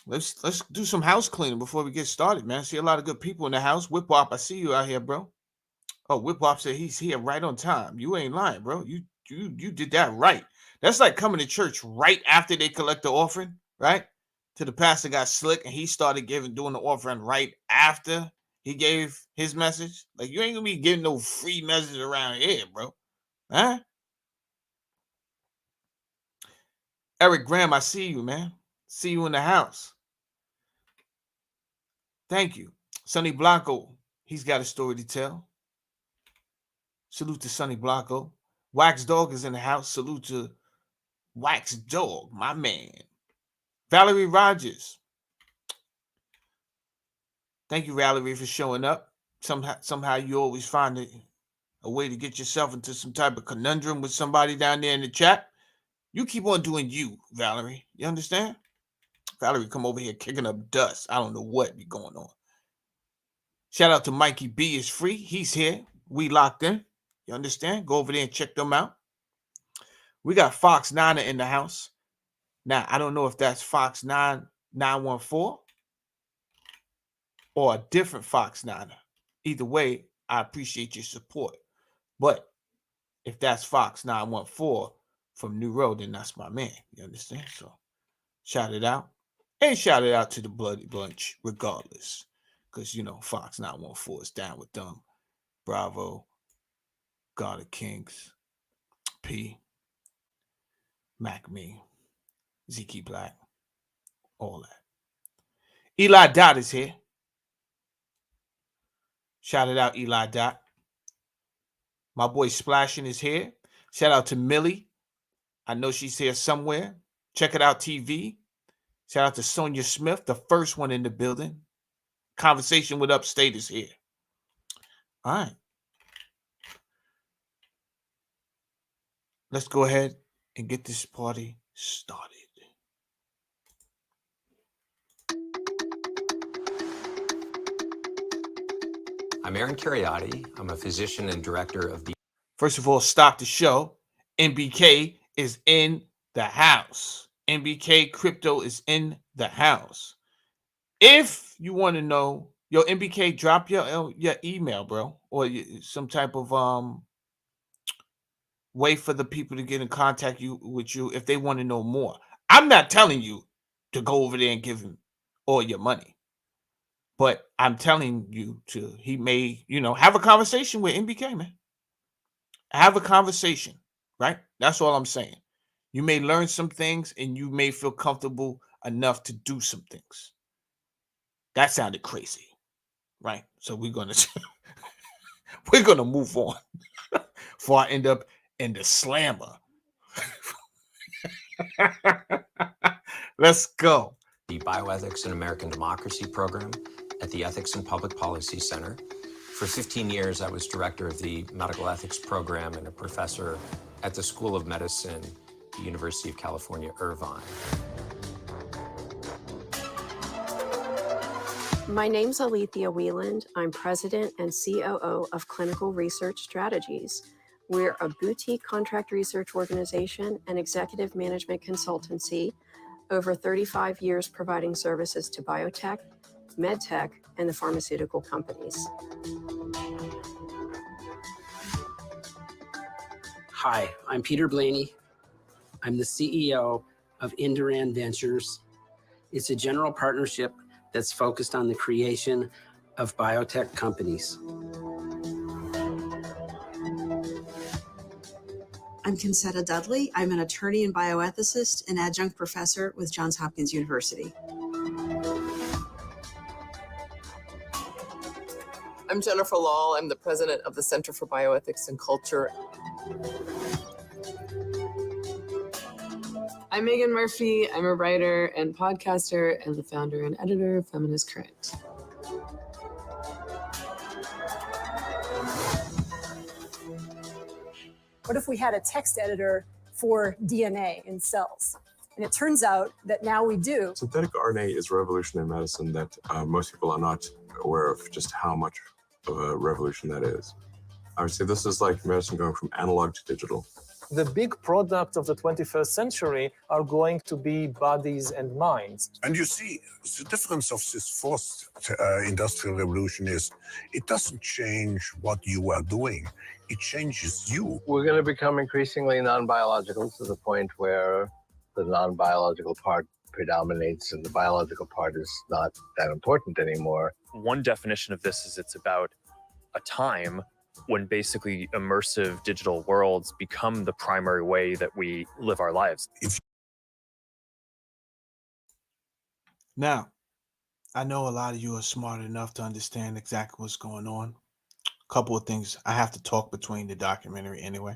Let's do some house cleaning before we get started, man. I see a lot of good people in the house. Whip Wop, I see you out here, bro. Oh, Whip Wop said he's here right on time. You ain't lying, bro. You did that right. That's like coming to church right after they collect the offering, right? To the pastor got slick and he started doing the offering right after he gave his message. Like, you ain't gonna be getting no free message around here, bro. Huh? Eric Graham, I see you, man. See you in the house. Thank you. Sonny Blanco, he's got a story to tell. Salute to Sonny Blanco. Wax Dog is in the house. Salute to Wax Dog, my man. Valerie Rogers. Thank you, Valerie, for showing up. Somehow you always find a way to get yourself into some type of conundrum with somebody down there in the chat. You keep on doing you, Valerie. You understand? Valerie come over here kicking up dust. I don't know what be going on. Shout out to Mikey B is free. He's here. We locked in. You understand? Go over there and check them out. We got Fox Niner in the house. Now, I don't know if that's Fox 914 or a different Fox Niner. Either way, I appreciate your support. But if that's Fox 914 from New Road, then that's my man. You understand? So shout it out. And shout it out to the Bloody Bunch, regardless. Because, Fox 914 is down with them. Bravo, God of Kings, P, Mac Me, Zeke Black, all that. Eli Dot is here. Shout it out, Eli Dot. My boy Splashing is here. Shout out to Millie. I know she's here somewhere. Check it out, TV. Shout out to Sonia Smith, the first one in the building. Conversation with Upstate is here. All right. Let's go ahead and get this party started. I'm Aaron Cariotti. I'm a physician and director of the... First of all, stop the show. NBK is in the house. NBK Crypto is in the house. If you want to know, NBK, drop your email, bro, or some type of way for the people to get in contact with you if they want to know more. I'm not telling you to go over there and give him all your money, but I'm telling you he may, have a conversation with NBK, man. Have a conversation, right? That's all I'm saying. You may learn some things and you may feel comfortable enough to do some things. That sounded crazy, right? So we're gonna move on before I end up in the slammer. Let's go. The Bioethics and American Democracy program at the Ethics and Public Policy Center. For 15 years, I was director of the medical ethics program and a professor at the School of Medicine, the University of California, Irvine. My name's Alethea Wieland. I'm president and COO of Clinical Research Strategies. We're a boutique contract research organization and executive management consultancy, over 35 years providing services to biotech, medtech, and the pharmaceutical companies. Hi, I'm Peter Blaney. I'm the CEO of Induran Ventures. It's a general partnership that's focused on the creation of biotech companies. I'm Concetta Dudley. I'm an attorney and bioethicist and adjunct professor with Johns Hopkins University. I'm Jennifer Lahl. I'm the president of the Center for Bioethics and Culture. I'm Megan Murphy. I'm a writer and podcaster and the founder and editor of Feminist Current. What if we had a text editor for DNA in cells? And it turns out that now we do. Synthetic RNA is a revolution in medicine that most people are not aware of just how much of a revolution that is. I would say this is like medicine going from analog to digital. The big product of the 21st century are going to be bodies and minds. And you see, the difference of this fourth industrial revolution is it doesn't change what you are doing, it changes you. We're going to become increasingly non-biological to the point where the non-biological part predominates and the biological part is not that important anymore. One definition of this is it's about a time when basically immersive digital worlds become the primary way that we live our lives. Now, I know a lot of you are smart enough to understand exactly what's going on. A couple of things. I have to talk between the documentary anyway.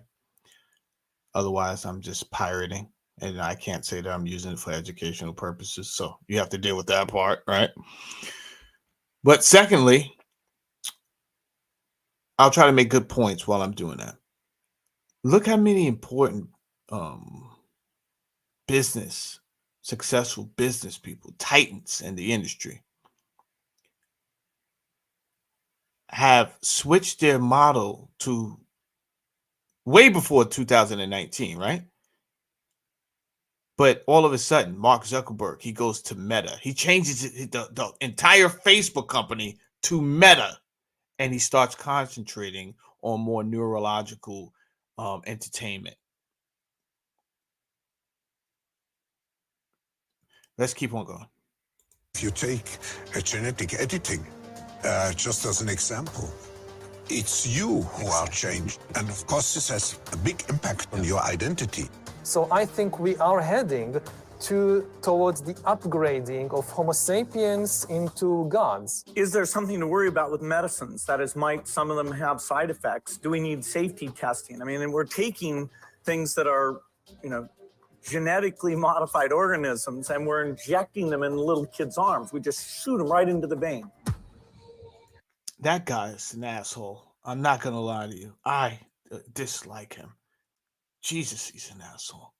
Otherwise, I'm just pirating, and I can't say that I'm using it for educational purposes. So you have to deal with that part, right? But secondly, I'll try to make good points while I'm doing that. Look how many important successful business people, titans in the industry, have switched their model to way before 2019, right? But all of a sudden, Mark Zuckerberg, he goes to Meta. He changes the entire Facebook company to Meta. And he starts concentrating on more neurological entertainment. Let's keep on going. If you take genetic editing, just as an example, it's you who are changed. And of course, this has a big impact on your identity. So I think we are heading towards the upgrading of Homo sapiens into gods. Is there something to worry about with medicines? That is, might some of them have side effects? Do we need safety testing? I mean, and we're taking things that are, genetically modified organisms and we're injecting them in little kids' arms. We just shoot them right into the vein. That guy is an asshole. I'm not going to lie to you. I dislike him. Jesus, he's an asshole.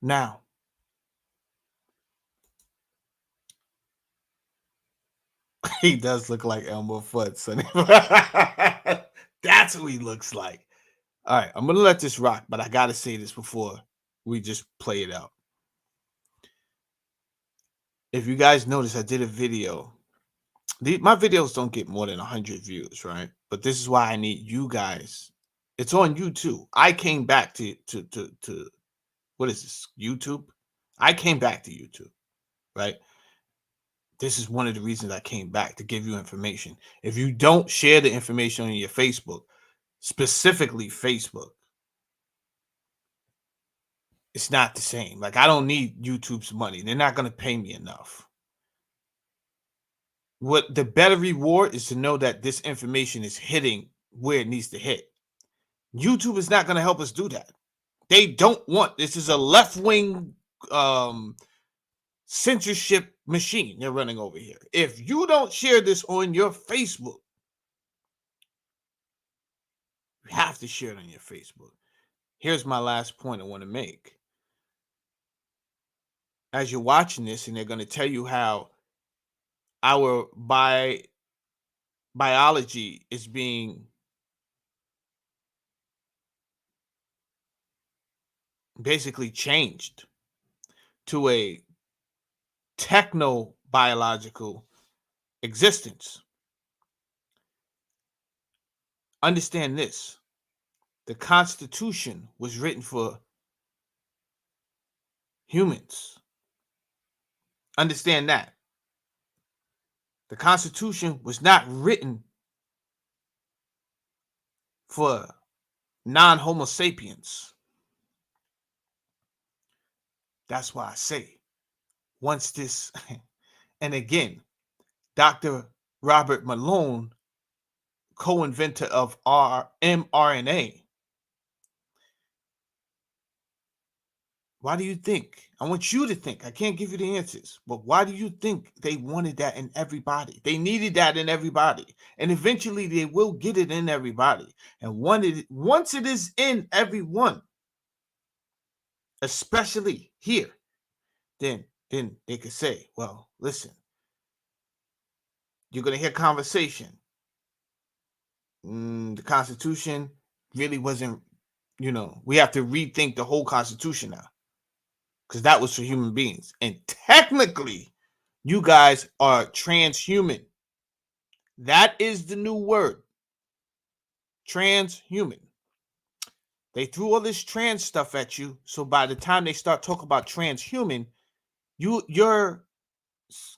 Now, he does look like Elmer Fudd, Sonny. That's who he looks like. All right, I'm going to let this rock, but I got to say this before we just play it out. If you guys notice, I did a video. My videos don't get more than 100 views, right? But this is why I need you guys. It's on YouTube. I came back to what is this, YouTube? I came back to YouTube, right? This is one of the reasons I came back, to give you information. If you don't share the information on your Facebook, specifically Facebook, it's not the same. Like, I don't need YouTube's money. They're not going to pay me enough. What the better reward is to know that this information is hitting where it needs to hit. YouTube is not going to help us do that. They don't want, this is a left-wing censorship machine they're running over here. If you don't share this on your Facebook, you have to share it on your Facebook. Here's my last point I want to make. As you're watching this, and they're going to tell you how our biology is being basically changed to a techno-biological existence. Understand this. The Constitution was written for humans. Understand that. The Constitution was not written for non-Homo sapiens. That's why I say, once this, and again, Dr. Robert Malone, co-inventor of mRNA, why do you think? I want you to think. I can't give you the answers, but why do you think they wanted that in everybody? They needed that in everybody, and eventually they will get it in everybody. And once it is in everyone, especially here, then they could say, well, listen, you're gonna hear conversation. The Constitution really wasn't, we have to rethink the whole Constitution now, because that was for human beings. And technically, you guys are transhuman. That is the new word. Transhuman. They threw all this trans stuff at you, so by the time they start talking about transhuman, your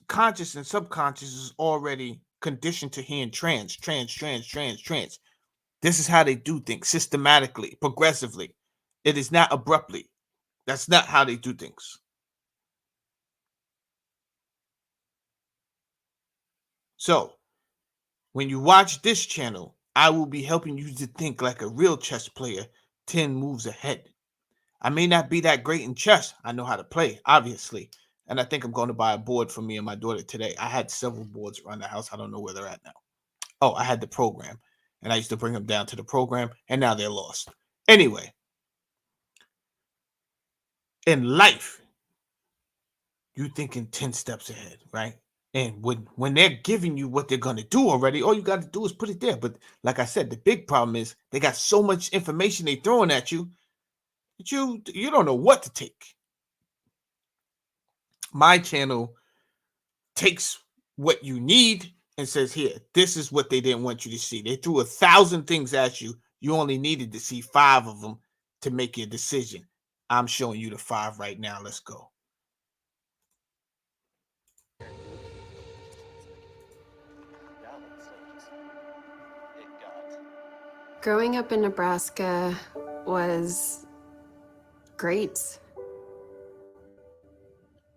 conscious and subconscious is already conditioned to hearing trans. This is how they do things, systematically, progressively. It is not abruptly. That's not how they do things. So, when you watch this channel, I will be helping you to think like a real chess player 10 moves ahead. I may not be that great in chess. I know how to play, obviously. And I think I'm going to buy a board for me and my daughter today. I had several boards around the house. I don't know where they're at now. Oh, I had the program. And I used to bring them down to the program. And now they're lost. Anyway. In life, you thinking 10 steps ahead, right? And when they're giving you what they're going to do already, all you got to do is put it there. But like I said, the big problem is they got so much information they throwing at you that you don't know what to take. My channel takes what you need and says, here, this is what they didn't want you to see. They threw 1,000 things at you. You only needed to see 5 of them to make your decision. I'm showing you the 5 right now. Let's go. Growing up in Nebraska was great.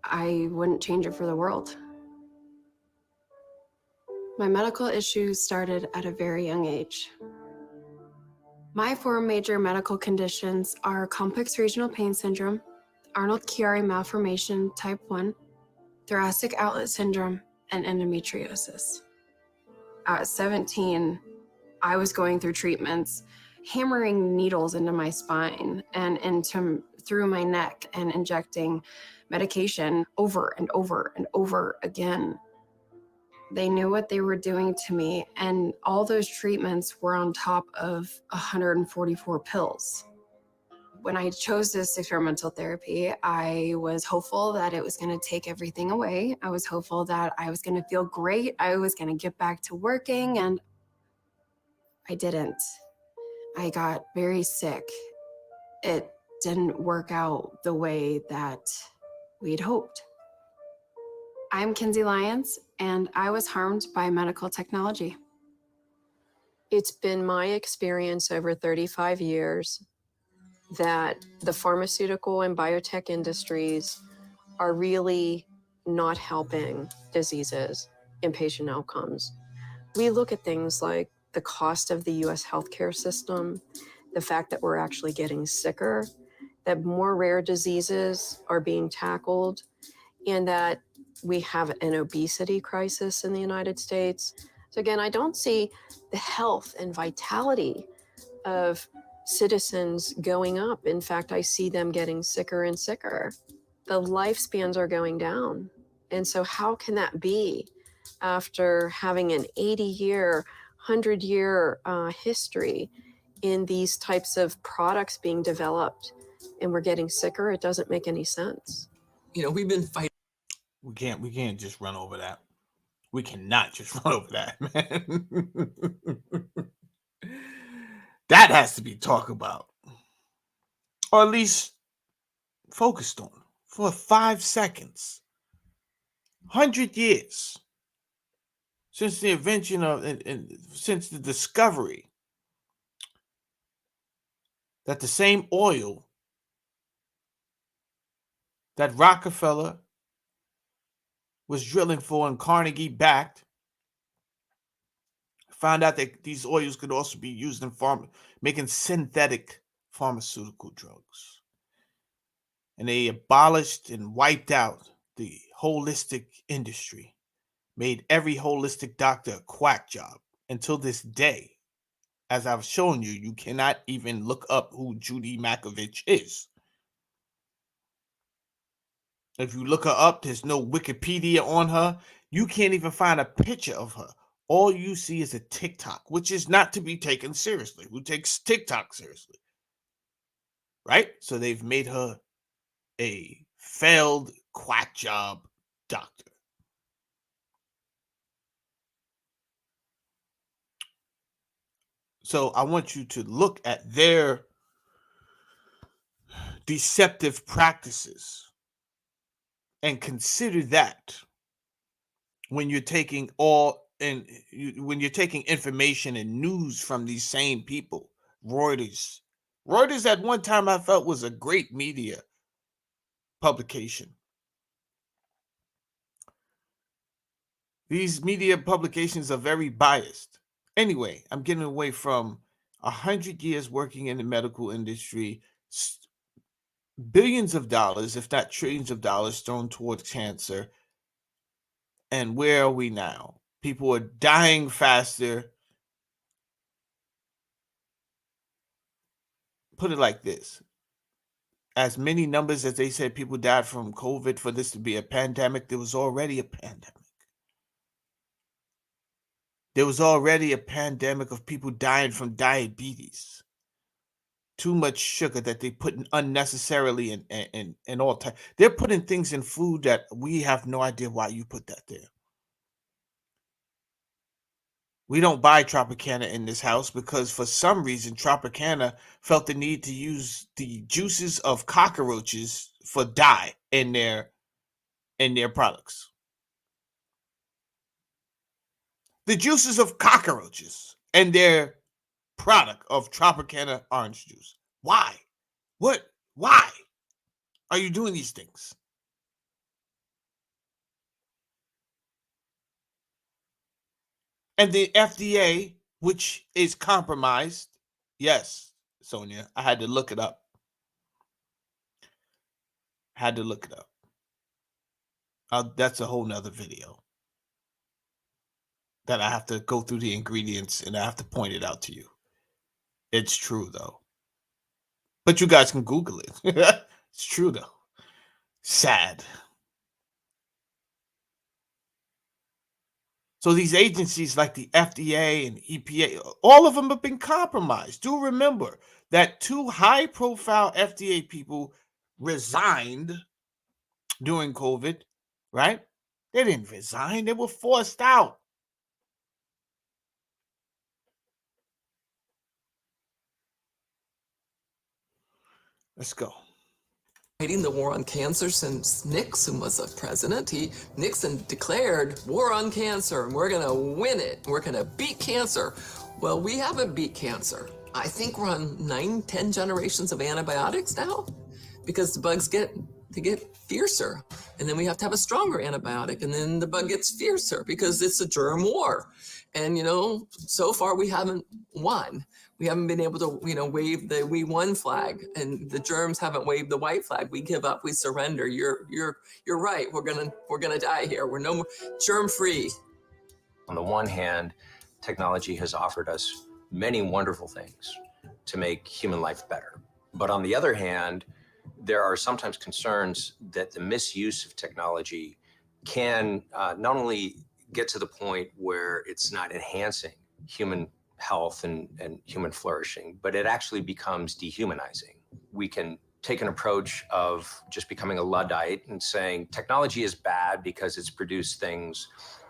I wouldn't change it for the world. My medical issues started at a very young age. My 4 major medical conditions are complex regional pain syndrome, Arnold-Chiari malformation type 1, thoracic outlet syndrome, and endometriosis. At 17, I was going through treatments, hammering needles into my spine and through my neck and injecting medication over and over and over again. They knew what they were doing to me, and all those treatments were on top of 144 pills. When I chose this experimental therapy, I was hopeful that it was going to take everything away. I was hopeful that I was going to feel great. I was going to get back to working, and I didn't. I got very sick. It didn't work out the way that we'd hoped. I'm Kinsey Lyons, and I was harmed by medical technology. It's been my experience over 35 years that the pharmaceutical and biotech industries are really not helping diseases and patient outcomes. We look at things like the cost of the US healthcare system, the fact that we're actually getting sicker, that more rare diseases are being tackled, and that we have an obesity crisis in the United States. So again, I don't see the health and vitality of citizens going up. In fact, I see them getting sicker and sicker. The lifespans are going down. And so how can that be after having an 80-year, 100-year history in these types of products being developed, and we're getting sicker? It doesn't make any sense. We've been fighting. We can't just run over that. We cannot just run over that, man. That has to be talked about, or at least focused on for 5 seconds. 100 years since the invention of and since the discovery that the same oil that Rockefeller was drilling for and Carnegie backed, found out that these oils could also be used in making synthetic pharmaceutical drugs. And they abolished and wiped out the holistic industry, made every holistic doctor a quack job. Until this day, as I've shown you, you cannot even look up who Judy Makovich is. If you look her up, there's no Wikipedia on her. You can't even find a picture of her. All you see is a TikTok, which is not to be taken seriously. Who takes TikTok seriously? Right? So they've made her a failed quack job doctor. So I want you to look at their deceptive practices and consider that when you're taking when you're taking information and news from these same people. Reuters at one time I felt was a great media publication. These media publications are very biased. Anyway, I'm getting away from 100 years working in the medical industry, billions of dollars, if not trillions of dollars, thrown towards cancer. And where are we now? People are dying faster. Put it like this. As many numbers as they said people died from COVID for this to be a pandemic, there was already a pandemic. There was already a pandemic of people dying from diabetes. Too much sugar that they put unnecessarily in all time. They're putting things in food that we have no idea why you put that there. We don't buy Tropicana in this house because for some reason Tropicana felt the need to use the juices of cockroaches for dye in their products. The juices of cockroaches and their product of Tropicana orange juice. Why? What? Why are you doing these things? And the FDA, which is compromised. Yes, Sonia, I had to look it up. That's a whole nother video that I have to go through the ingredients and I have to point it out to you. It's true, though. But you guys can Google it. It's true, though. Sad. So these agencies like the FDA and EPA, all of them have been compromised. Do remember that 2 high-profile FDA people resigned during COVID, right? They didn't resign. They were forced out. Let's go. Fighting the war on cancer since Nixon was a president. Nixon declared war on cancer, and we're going to win it. We're going to beat cancer. Well, we haven't beat cancer. I think we're on 9-10 generations of antibiotics now because the bugs get fiercer. And then we have to have a stronger antibiotic, and then the bug gets fiercer because it's a germ war. And, so far we haven't won. We haven't been able to, wave the "we won" flag, and the germs haven't waved the white flag. We give up. We surrender. You're right. We're gonna die here. We're no more germ free. On the one hand, technology has offered us many wonderful things to make human life better. But on the other hand, there are sometimes concerns that the misuse of technology can not only get to the point where it's not enhancing human health and human flourishing, but it actually becomes dehumanizing. We can take an approach of just becoming a Luddite and saying technology is bad because it's produced things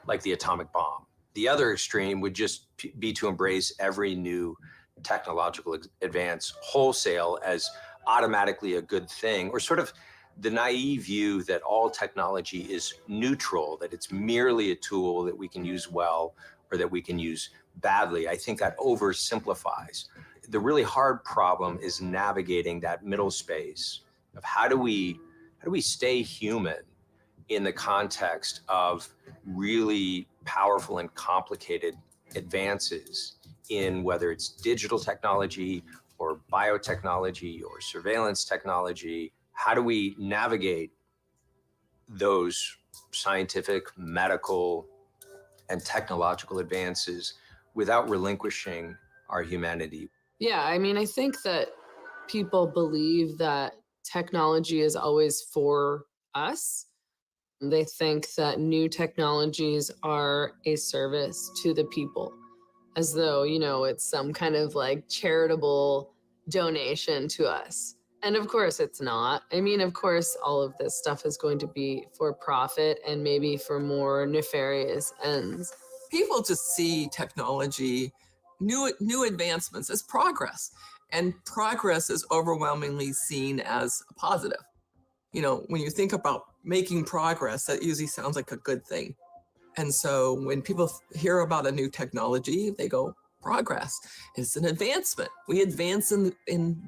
like the atomic bomb. The other extreme would just be to embrace every new technological advance wholesale as automatically a good thing, or sort of the naive view that all technology is neutral, that it's merely a tool that we can use well or that we can use badly. I think that oversimplifies. The really hard problem is navigating that middle space of how do we stay human in the context of really powerful and complicated advances in whether it's digital technology or biotechnology or surveillance technology. How do we navigate those scientific, medical, and technological advances without relinquishing our humanity? Yeah, I mean, I think that people believe that technology is always for us. They think that new technologies are a service to the people, as though, you know, it's some kind of like charitable donation to us. And of course, it's not. I mean, of course, all of this stuff is going to be for profit and maybe for more nefarious ends. People just see technology, new advancements as progress, and progress is overwhelmingly seen as a positive. You know, when you think about making progress, that usually sounds like a good thing. And so when people hear about a new technology, they go, progress. It's an advancement. We advance in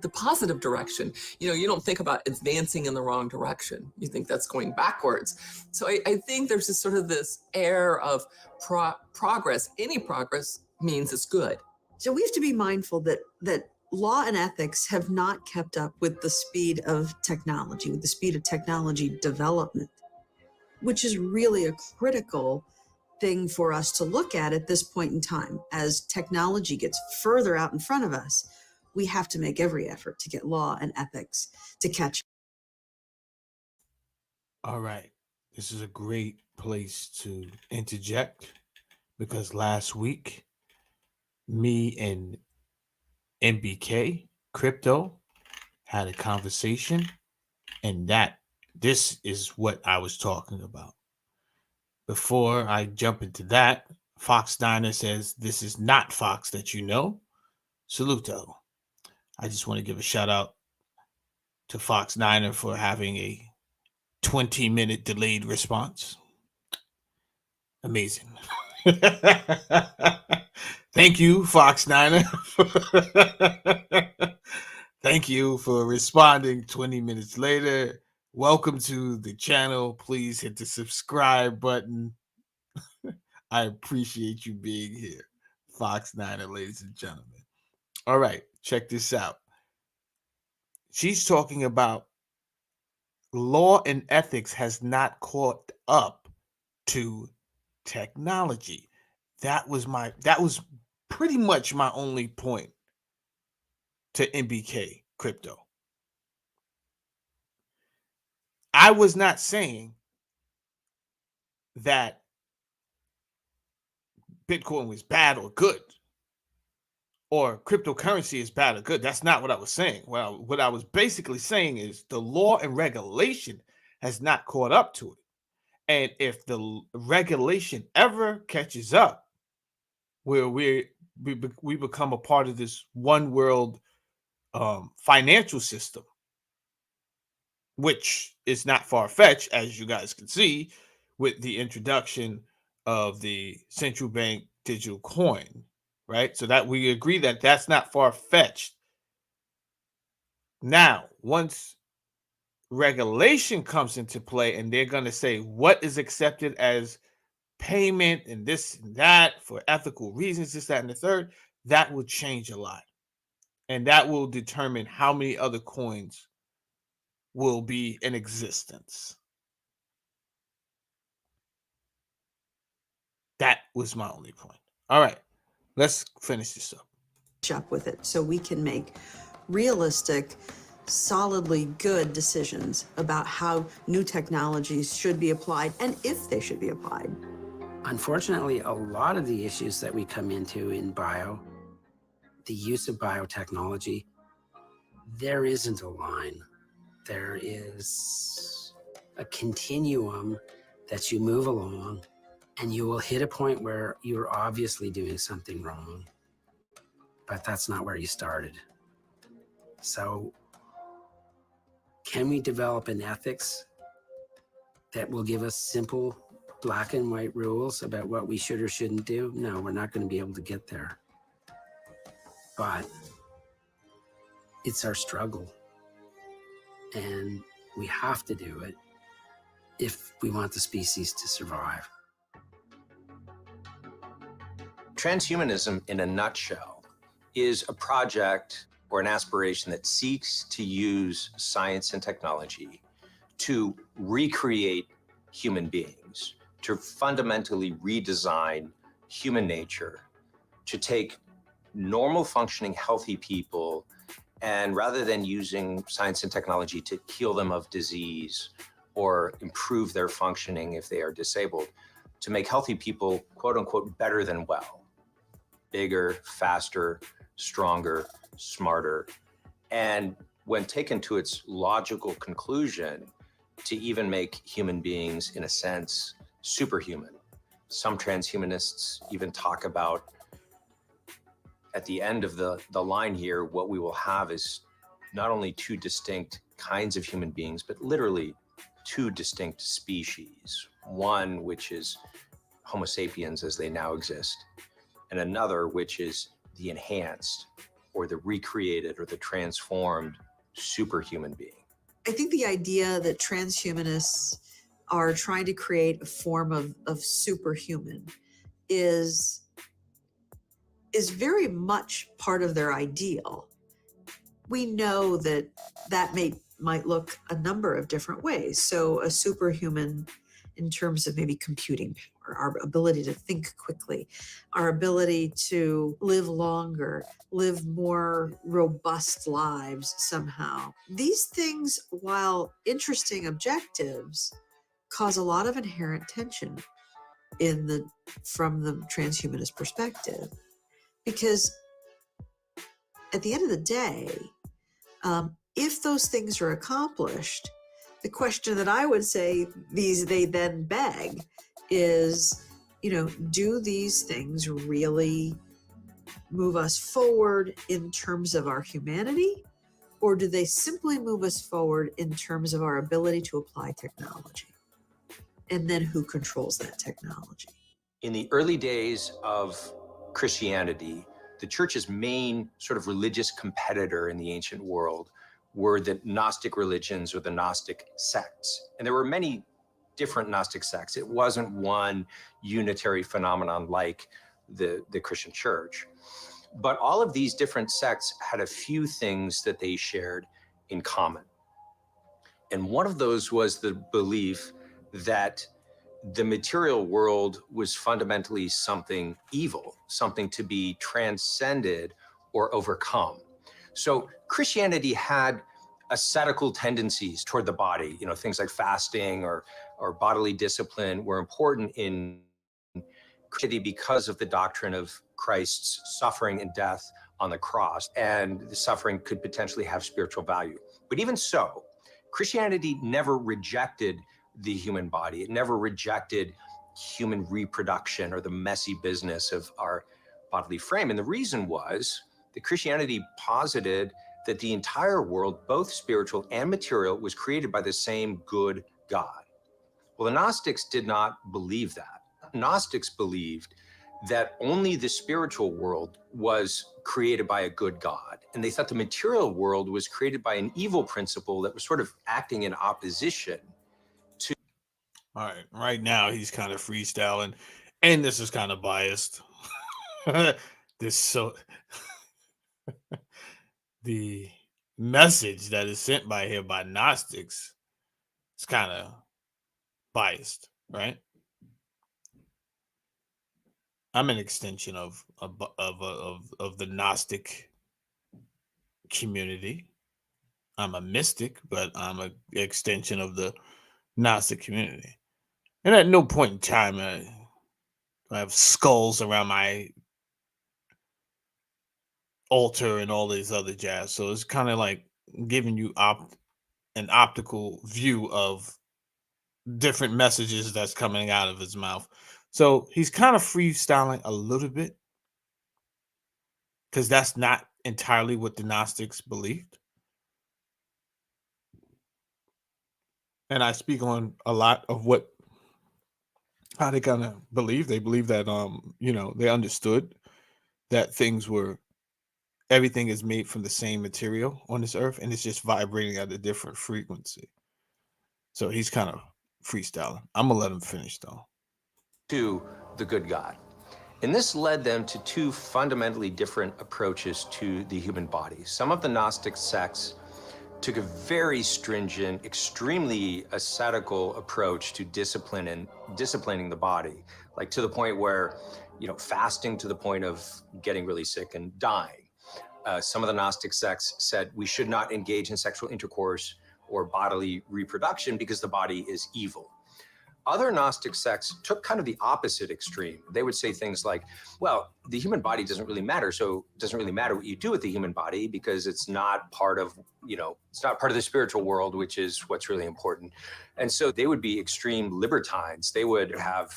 the positive direction. You know, you don't think about advancing in the wrong direction. You think that's going backwards. So I think there's just sort of this air of progress. Any progress means it's good. So we have to be mindful that law and ethics have not kept up with the speed of technology, with the speed of technology development, which is really a critical thing for us to look at this point in time. As technology gets further out in front of us, we have to make every effort to get law and ethics to catch up. All right. This is a great place to interject because last week, me and MBK Crypto had a conversation, and this is what I was talking about. Before I jump into that, Fox Diner says, "This is not Fox that you know." Saluto. I just want to give a shout out to Fox Diner for having a 20-minute delayed response. Amazing. Thank you, Fox Niner. Thank you for responding 20 minutes later. Welcome to the channel. Please hit the subscribe button. I appreciate you being here, Fox Niner, ladies and gentlemen. All right, check this out. She's talking about law and ethics has not caught up to technology. That was pretty much my only point to MBK Crypto. I was not saying that Bitcoin was bad or good, or cryptocurrency is bad or good. That's not what I was saying. Well, what I was basically saying is the law and regulation has not caught up to it. And if the regulation ever catches up, where we become a part of this one world financial system, which is not far-fetched, as you guys can see, with the introduction of the central bank digital coin, right? So that we agree that that's not far-fetched. Now, once regulation comes into play and they're going to say what is accepted as payment and this and that for ethical reasons, this, that, and the third, that will change a lot. And that will determine how many other coins will be in existence. That was my only point. All right, let's finish this up. Up with it so we can make realistic, solidly good decisions about how new technologies should be applied and if they should be applied. Unfortunately, a lot of the issues that we come into in the use of biotechnology, there isn't a line. There is a continuum that you move along, and you will hit a point where you're obviously doing something wrong, but that's not where you started. So can we develop an ethics that will give us simple black and white rules about what we should or shouldn't do? No, we're not going to be able to get there. But it's our struggle, and we have to do it if we want the species to survive. Transhumanism, in a nutshell, is a project or an aspiration that seeks to use science and technology to recreate human beings, to fundamentally redesign human nature, to take normal functioning, healthy people, and rather than using science and technology to heal them of disease or improve their functioning if they are disabled, to make healthy people, quote unquote, better than well, bigger, faster, stronger, smarter. And when taken to its logical conclusion, to even make human beings, in a sense, superhuman. Some transhumanists even talk about, at the end of the line here, what we will have is not only two distinct kinds of human beings, but literally two distinct species. One, which is Homo sapiens as they now exist, and another, which is the enhanced or the recreated or the transformed superhuman being. I think the idea that transhumanists are trying to create a form of superhuman is very much part of their ideal. We know that might look a number of different ways. So a superhuman in terms of maybe computing power, our ability to think quickly, our ability to live longer, live more robust lives somehow. These things, while interesting objectives, cause a lot of inherent tension from the transhumanist perspective. Because at the end of the day, if those things are accomplished, the question that I would say they then beg is, do these things really move us forward in terms of our humanity, or do they simply move us forward in terms of our ability to apply technology? And then who controls that technology? In the early days of Christianity, the church's main sort of religious competitor in the ancient world were the Gnostic religions or the Gnostic sects. And there were many different Gnostic sects. It wasn't one unitary phenomenon like the Christian church. But all of these different sects had a few things that they shared in common. And one of those was the belief that the material world was fundamentally something evil, something to be transcended or overcome. So Christianity had ascetical tendencies toward the body. Things like fasting or bodily discipline were important in Christianity because of the doctrine of Christ's suffering and death on the cross, and the suffering could potentially have spiritual value. But even so, Christianity never rejected the human body. It never rejected human reproduction or the messy business of our bodily frame. And the reason was that Christianity posited that the entire world, both spiritual and material, was created by the same good God. Well, the Gnostics did not believe that. Gnostics believed that only the spiritual world was created by a good God. And they thought the material world was created by an evil principle that was sort of acting in opposition to. All right. Right now, he's kind of freestyling, and this is kind of biased. The message that is sent by here by Gnostics is kind of biased, right? I'm an extension of the Gnostic community. I'm a mystic, but I'm an extension of the Gnostic community. And at no point in time I have skulls around my altar and all this other jazz. So it's kind of like giving you an optical view of different messages that's coming out of his mouth. So he's kind of freestyling a little bit because that's not entirely what the Gnostics believed. And I speak on a lot of how they kind of believe. They believe that they understood that everything is made from the same material on this earth and it's just vibrating at a different frequency. So he's kind of freestyling. I'm gonna let him finish though. To the good God. And this led them to two fundamentally different approaches to the human body. Some of the Gnostic sects took a very stringent, extremely ascetical approach to disciplining the body, like to the point where, fasting to the point of getting really sick and dying. Some of the Gnostic sects said we should not engage in sexual intercourse or bodily reproduction because the body is evil. Other Gnostic sects took kind of the opposite extreme. They would say things like, well, the human body doesn't really matter, so it doesn't really matter what you do with the human body because it's not part of, it's not part of the spiritual world, which is what's really important. And so they would be extreme libertines. They would have,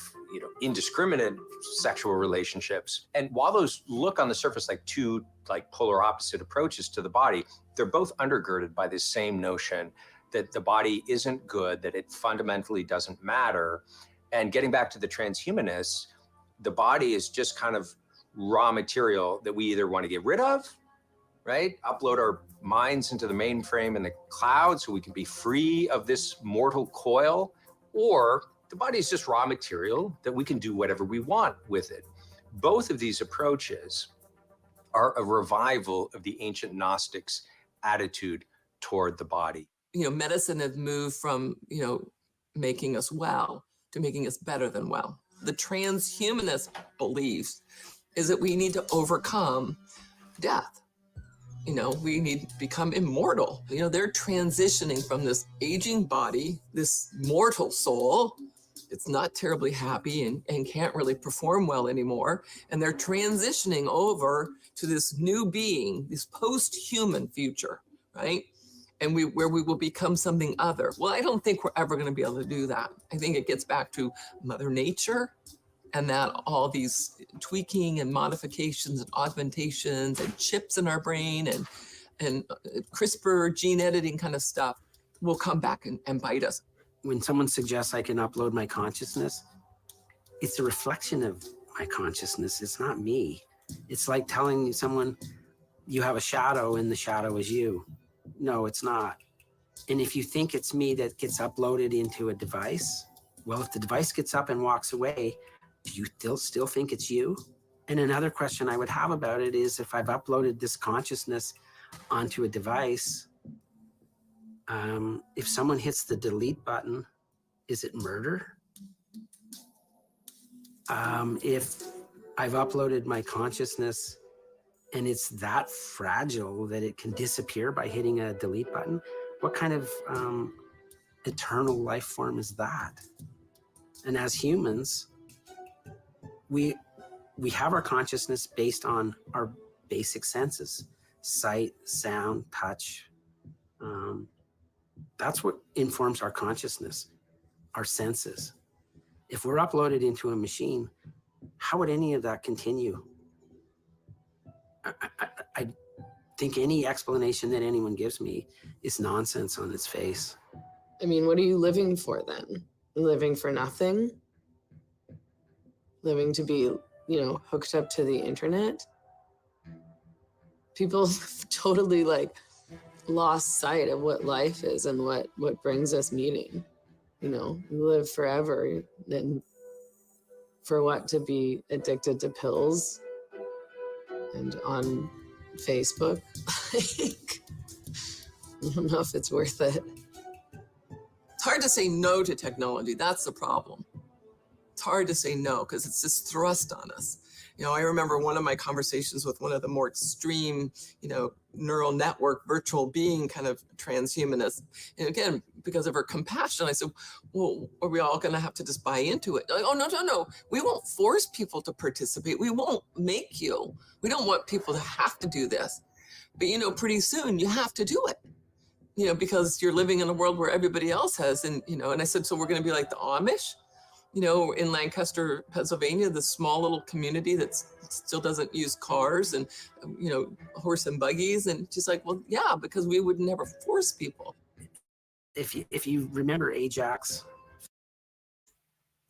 indiscriminate sexual relationships. And while those look on the surface like two polar opposite approaches to the body, they're both undergirded by this same notion that the body isn't good, that it fundamentally doesn't matter. And getting back to the transhumanists, the body is just kind of raw material that we either want to get rid of, right? Upload our minds into the mainframe in the cloud so we can be free of this mortal coil, or the body is just raw material that we can do whatever we want with it. Both of these approaches are a revival of the ancient Gnostics' attitude toward the body. Medicine has moved from, making us well to making us better than well. The transhumanist belief is that we need to overcome death. We need to become immortal. They're transitioning from this aging body, this mortal soul. It's not terribly happy and can't really perform well anymore. And they're transitioning over to this new being, this post-human future, right? And where we will become something other. Well, I don't think we're ever going to be able to do that. I think it gets back to Mother Nature and that all these tweaking and modifications and augmentations and chips in our brain and CRISPR gene editing kind of stuff will come back and bite us. When someone suggests I can upload my consciousness, it's a reflection of my consciousness. It's not me. It's like telling someone you have a shadow and the shadow is you. No, it's not. And if you think it's me that gets uploaded into a device, well, if the device gets up and walks away, do you still think it's you? And another question I would have about it is if I've uploaded this consciousness onto a device, if someone hits the delete button, is it murder? If I've uploaded my consciousness and it's that fragile that it can disappear by hitting a delete button, what kind of eternal life form is that? And as humans, we have our consciousness based on our basic senses: sight, sound, touch. That's what informs our consciousness, our senses. If we're uploaded into a machine, how would any of that continue? I think any explanation that anyone gives me is nonsense on its face. I mean, what are you living for then? Living for nothing? Living to be, hooked up to the internet? People totally lost sight of what life is and what brings us meaning. You live forever, and for what? To be addicted to pills and on Facebook? I don't know if it's worth it. It's hard to say no to technology. That's the problem. It's hard to say no because it's just thrust on us. I remember one of my conversations with one of the more extreme, neural network, virtual being kind of transhumanists. And again, because of her compassion, I said, well, are we all going to have to just buy into it? Like, oh, no. We won't force people to participate. We won't make you. We don't want people to have to do this. But, pretty soon you have to do it. you know, because you're living in a world where everybody else has. And, you know, and I said, so we're going to be like the Amish, you know, in Lancaster, Pennsylvania, the small little community that still doesn't use cars and, you know, horse and buggies. And she's like, well, yeah, because we would never force people. If you remember Ajax.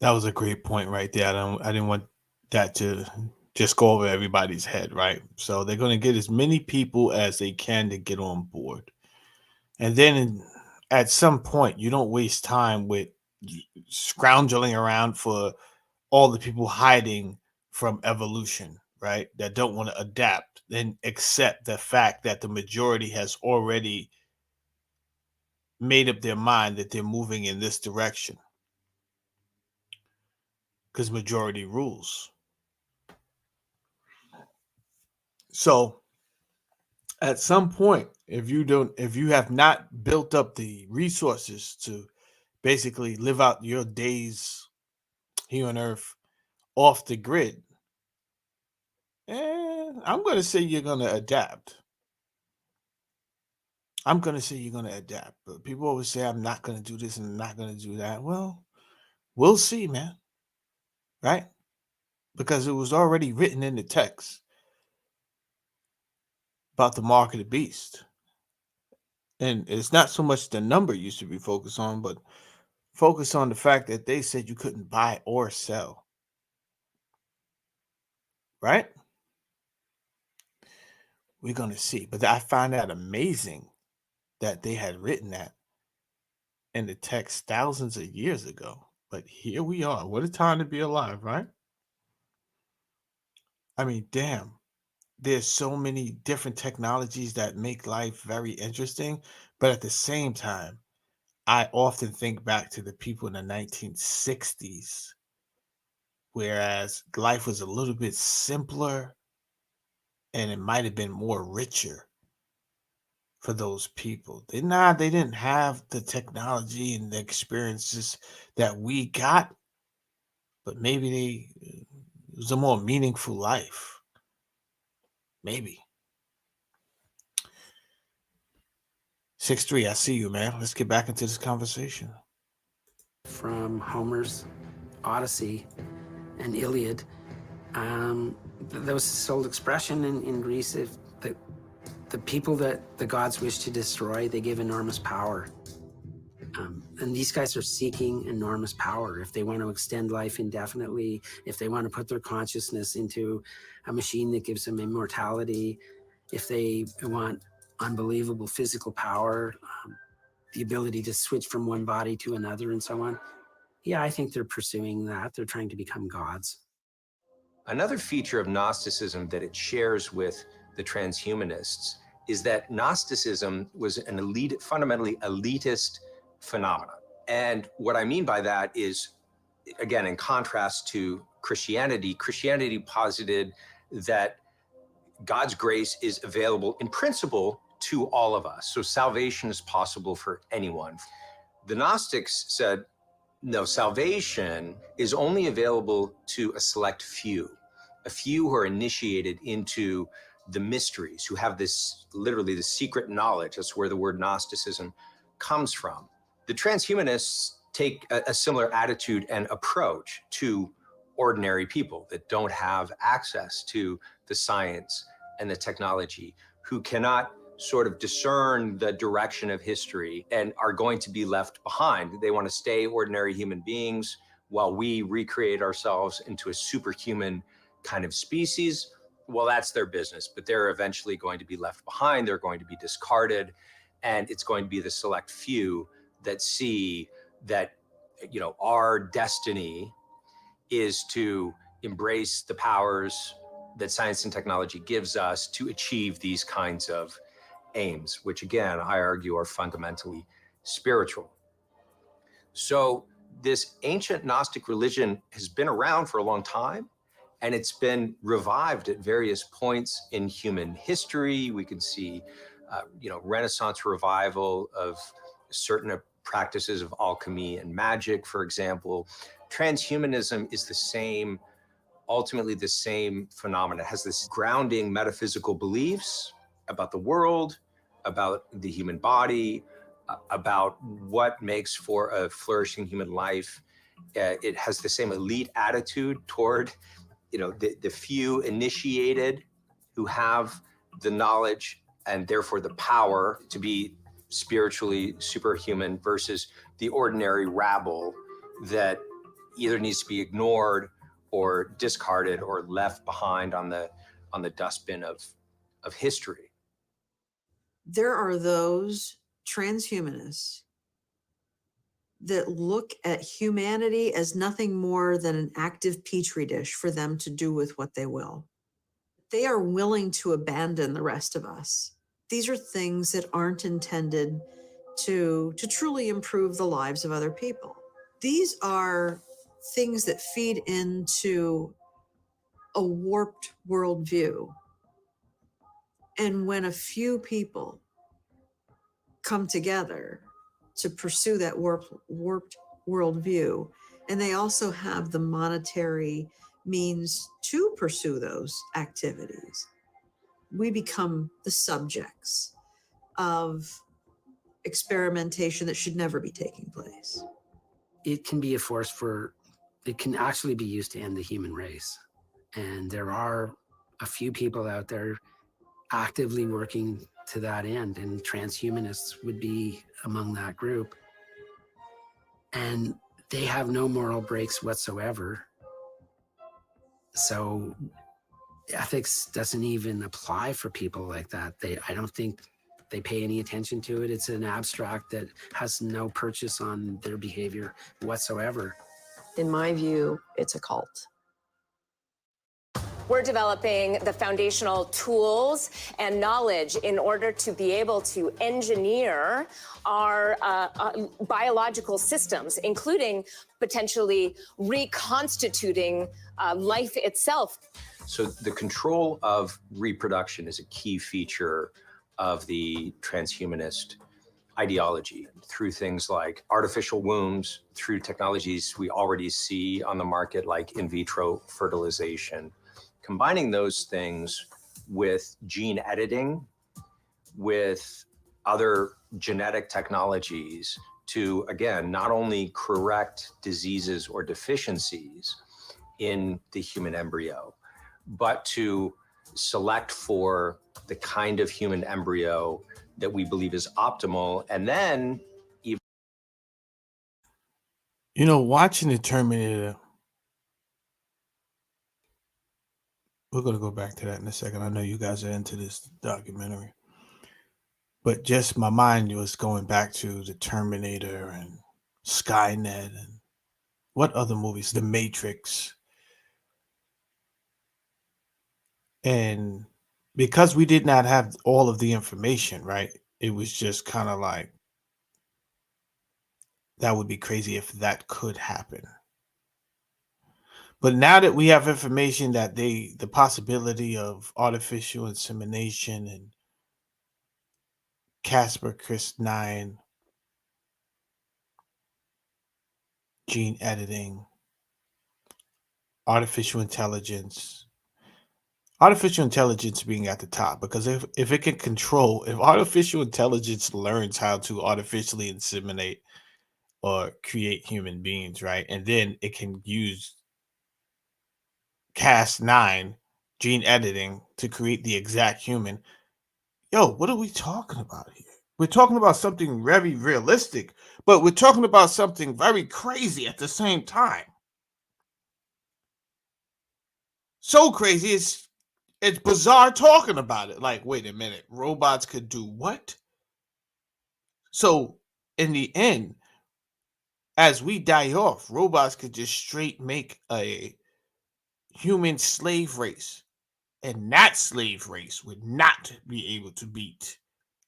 That was a great point right there. I didn't want that to just go over everybody's head, right? So they're going to get as many people as they can to get on board. And then at some point, you don't waste time with scrounging around for all the people hiding from evolution, right? That don't want to adapt and accept the fact that the majority has already made up their mind that they're moving in this direction. Because majority rules. So at some point, if you have not built up the resources to basically live out your days here on earth off the grid, I'm going to say you're going to adapt. I'm going to say you're going to adapt. But people always say, I'm not going to do this and I'm not going to do that. Well, we'll see, man. Right? Because it was already written in the text about the mark of the beast. And it's not so much the number you should be focused on, but focus on the fact that they said you couldn't buy or sell. Right? We're going to see. But I find that amazing that they had written that in the text thousands of years ago. But here we are. What a time to be alive, right? I mean, damn. There's so many different technologies that make life very interesting. But at the same time, I often think back to the people in the 1960s, whereas life was a little bit simpler and it might have been more richer for those people. They didn't have the technology and the experiences that we got, but maybe it was a more meaningful life. Maybe. 6'3", I see you, man. Let's get back into this conversation. From Homer's Odyssey and Iliad, there was this old expression in Greece: if the people that the gods wish to destroy, they give enormous power. And these guys are seeking enormous power. If they want to extend life indefinitely, if they want to put their consciousness into a machine that gives them immortality, if they want unbelievable physical power, the ability to switch from one body to another and so on. Yeah, I think they're pursuing that. They're trying to become gods. Another feature of Gnosticism that it shares with the transhumanists is that Gnosticism was an fundamentally elitist phenomenon. And what I mean by that is, again, in contrast to Christianity, Christianity posited that God's grace is available in principle to all of us. So salvation is possible for anyone. The Gnostics said, no, salvation is only available to a select few who are initiated into the mysteries, who have this, literally the secret knowledge. That's where the word Gnosticism comes from. The transhumanists take a similar attitude and approach to ordinary people that don't have access to the science and the technology, who cannot sort of discern the direction of history and are going to be left behind. They want to stay ordinary human beings while we recreate ourselves into a superhuman kind of species. Well, that's their business, but they're eventually going to be left behind. They're going to be discarded. And it's going to be the select few that see that, you know, our destiny is to embrace the powers that science and technology gives us to achieve these kinds of aims, which again, I argue are fundamentally spiritual. So this ancient Gnostic religion has been around for a long time, and it's been revived at various points in human history. We can see, Renaissance revival of certain practices of alchemy and magic, for example. Transhumanism is ultimately the same phenomenon. It has this grounding metaphysical beliefs about the world, about the human body, about what makes for a flourishing human life. It has the same elite attitude toward, the few initiated who have the knowledge and therefore the power to be spiritually superhuman versus the ordinary rabble that either needs to be ignored or discarded or left behind on the dustbin of history. There are those transhumanists that look at humanity as nothing more than an active petri dish for them to do with what they will. They are willing to abandon the rest of us. These are things that aren't intended to truly improve the lives of other people. These are things that feed into a warped worldview. And when a few people come together to pursue that warped worldview, and they also have the monetary means to pursue those activities, we become the subjects of experimentation that should never be taking place. It can be a force it can actually be used to end the human race. And there are a few people out there actively working to that end, and transhumanists would be among that group. And they have no moral brakes whatsoever. So ethics doesn't even apply for people like that. I don't think they pay any attention to it. It's an abstract that has no purchase on their behavior whatsoever. In my view, it's a cult. We're developing the foundational tools and knowledge in order to be able to engineer our biological systems, including potentially reconstituting life itself. So the control of reproduction is a key feature of the transhumanist ideology through things like artificial wombs, through technologies we already see on the market like in vitro fertilization. Combining those things with gene editing, with other genetic technologies to, again, not only correct diseases or deficiencies in the human embryo, but to select for the kind of human embryo that we believe is optimal, and then even... Watching the Terminator, we're going to go back to that in a second. I know you guys are into this documentary, but just my mind was going back to the Terminator and Skynet and what other movies, The Matrix. And because we did not have all of the information, right? It was just kind of like, that would be crazy if that could happen. But now that we have information that the possibility of artificial insemination and Cas9 gene editing, artificial intelligence being at the top, because if it can control, if artificial intelligence learns how to artificially inseminate or create human beings, right? And then it can use Cas9 gene editing to create the exact human. Yo, what are we talking about here? We're talking about something very realistic, but we're talking about something very crazy at the same time. So crazy, it's bizarre talking about it. Like, wait a minute, robots could do what? So in the end, as we die off, robots could just straight make a human slave race. And that slave race would not be able to beat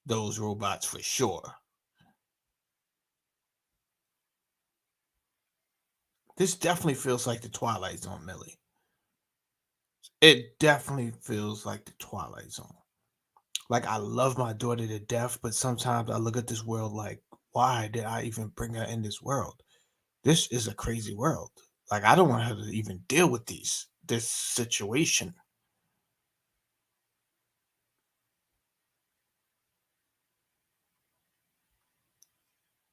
those robots for sure. This definitely feels like the Twilight Zone, Millie. It definitely feels like the Twilight Zone. Like, I love my daughter to death, but sometimes I look at this world like, why did I even bring her in this world? This is a crazy world. Like, I don't want her to even deal with this situation.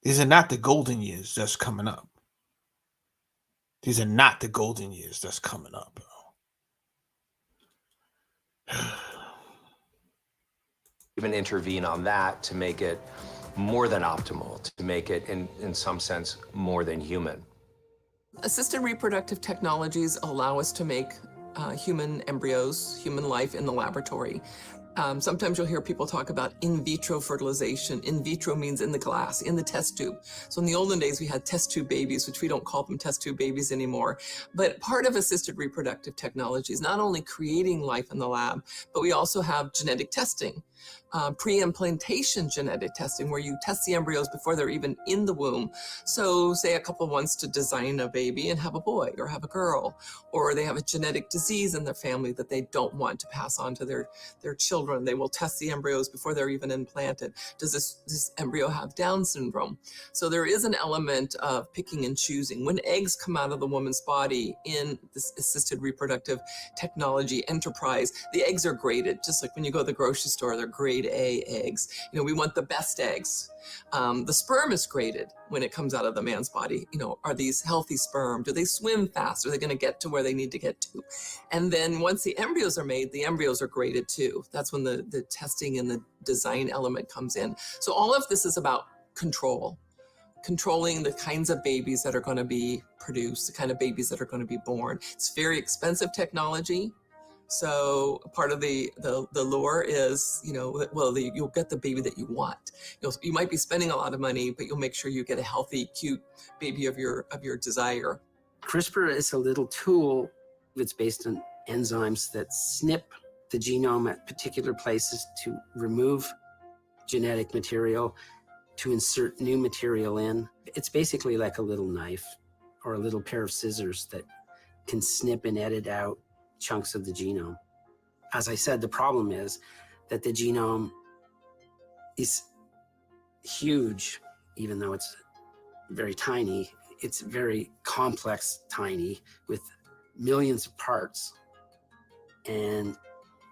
These are not the golden years that's coming up. These are not the golden years that's coming up, bro. Even intervene on that to make it more than optimal, to make it, in some sense, more than human. Assisted reproductive technologies allow us to make human embryos, human life in the laboratory. Sometimes you'll hear people talk about in vitro fertilization. In vitro means in the glass, in the test tube. So in the olden days, we had test tube babies, which we don't call them test tube babies anymore. But part of assisted reproductive technology is not only creating life in the lab, but we also have genetic testing. Pre-implantation genetic testing, where you test the embryos before they're even in the womb. So say a couple wants to design a baby and have a boy or have a girl, or they have a genetic disease in their family that they don't want to pass on to their children. They will test the embryos before they're even implanted. Does this embryo have Down syndrome? So there is an element of picking and choosing. When eggs come out of the woman's body in this assisted reproductive technology enterprise, the eggs are graded, just like when you go to the grocery store, they're grade A eggs. You know, we want the best eggs. The sperm is graded when it comes out of the man's body. You know, are these healthy sperm? Do they swim fast? Are they going to get to where they need to get to? And then once the embryos are made, the embryos are graded too. That's when the testing and the design element comes in. So all of this is about controlling the kinds of babies that are going to be produced, the kind of babies that are going to be born. It's very expensive technology. So part of the lure is, you know, well, you'll get the baby that you want. You might be spending a lot of money, but you'll make sure you get a healthy, cute baby of your desire. CRISPR is a little tool that's based on enzymes that snip the genome at particular places to remove genetic material, to insert new material in. It's basically like a little knife or a little pair of scissors that can snip and edit out chunks of the genome. As I said, the problem is that the genome is huge, even though it's very tiny. It's very complex, tiny, with millions of parts. And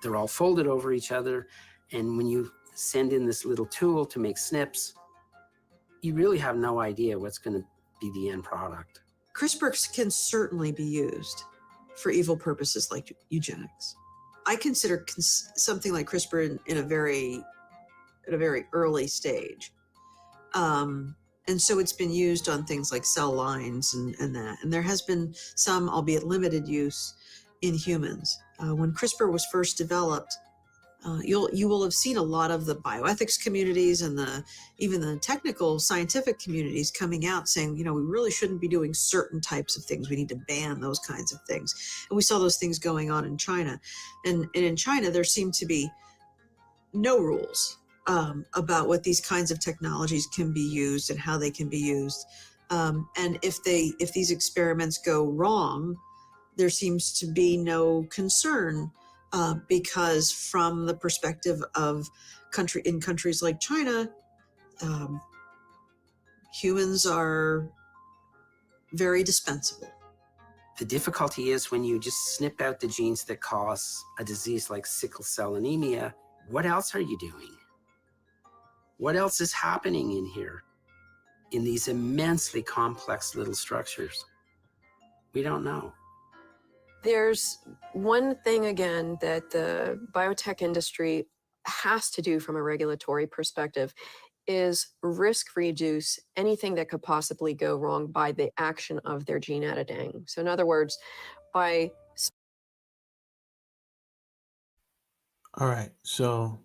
they're all folded over each other. And when you send in this little tool to make snips, you really have no idea what's going to be the end product. CRISPR can certainly be used for evil purposes like eugenics. I consider something like CRISPR at a very early stage. And so it's been used on things like cell lines and that. And there has been some, albeit limited, use in humans. When CRISPR was first developed, you will have seen a lot of the bioethics communities and even the technical scientific communities coming out saying, you know, we really shouldn't be doing certain types of things. We need to ban those kinds of things. And we saw those things going on in China. And in China, there seemed to be no rules about what these kinds of technologies can be used and how they can be used. And if these experiments go wrong, there seems to be no concern. Because from the perspective of countries like China, humans are very dispensable. The difficulty is when you just snip out the genes that cause a disease like sickle cell anemia, what else are you doing? What else is happening in here, in these immensely complex little structures? We don't know. There's one thing, again, that the biotech industry has to do from a regulatory perspective is risk reduce anything that could possibly go wrong by the action of their gene editing. So in other words, by... All right. So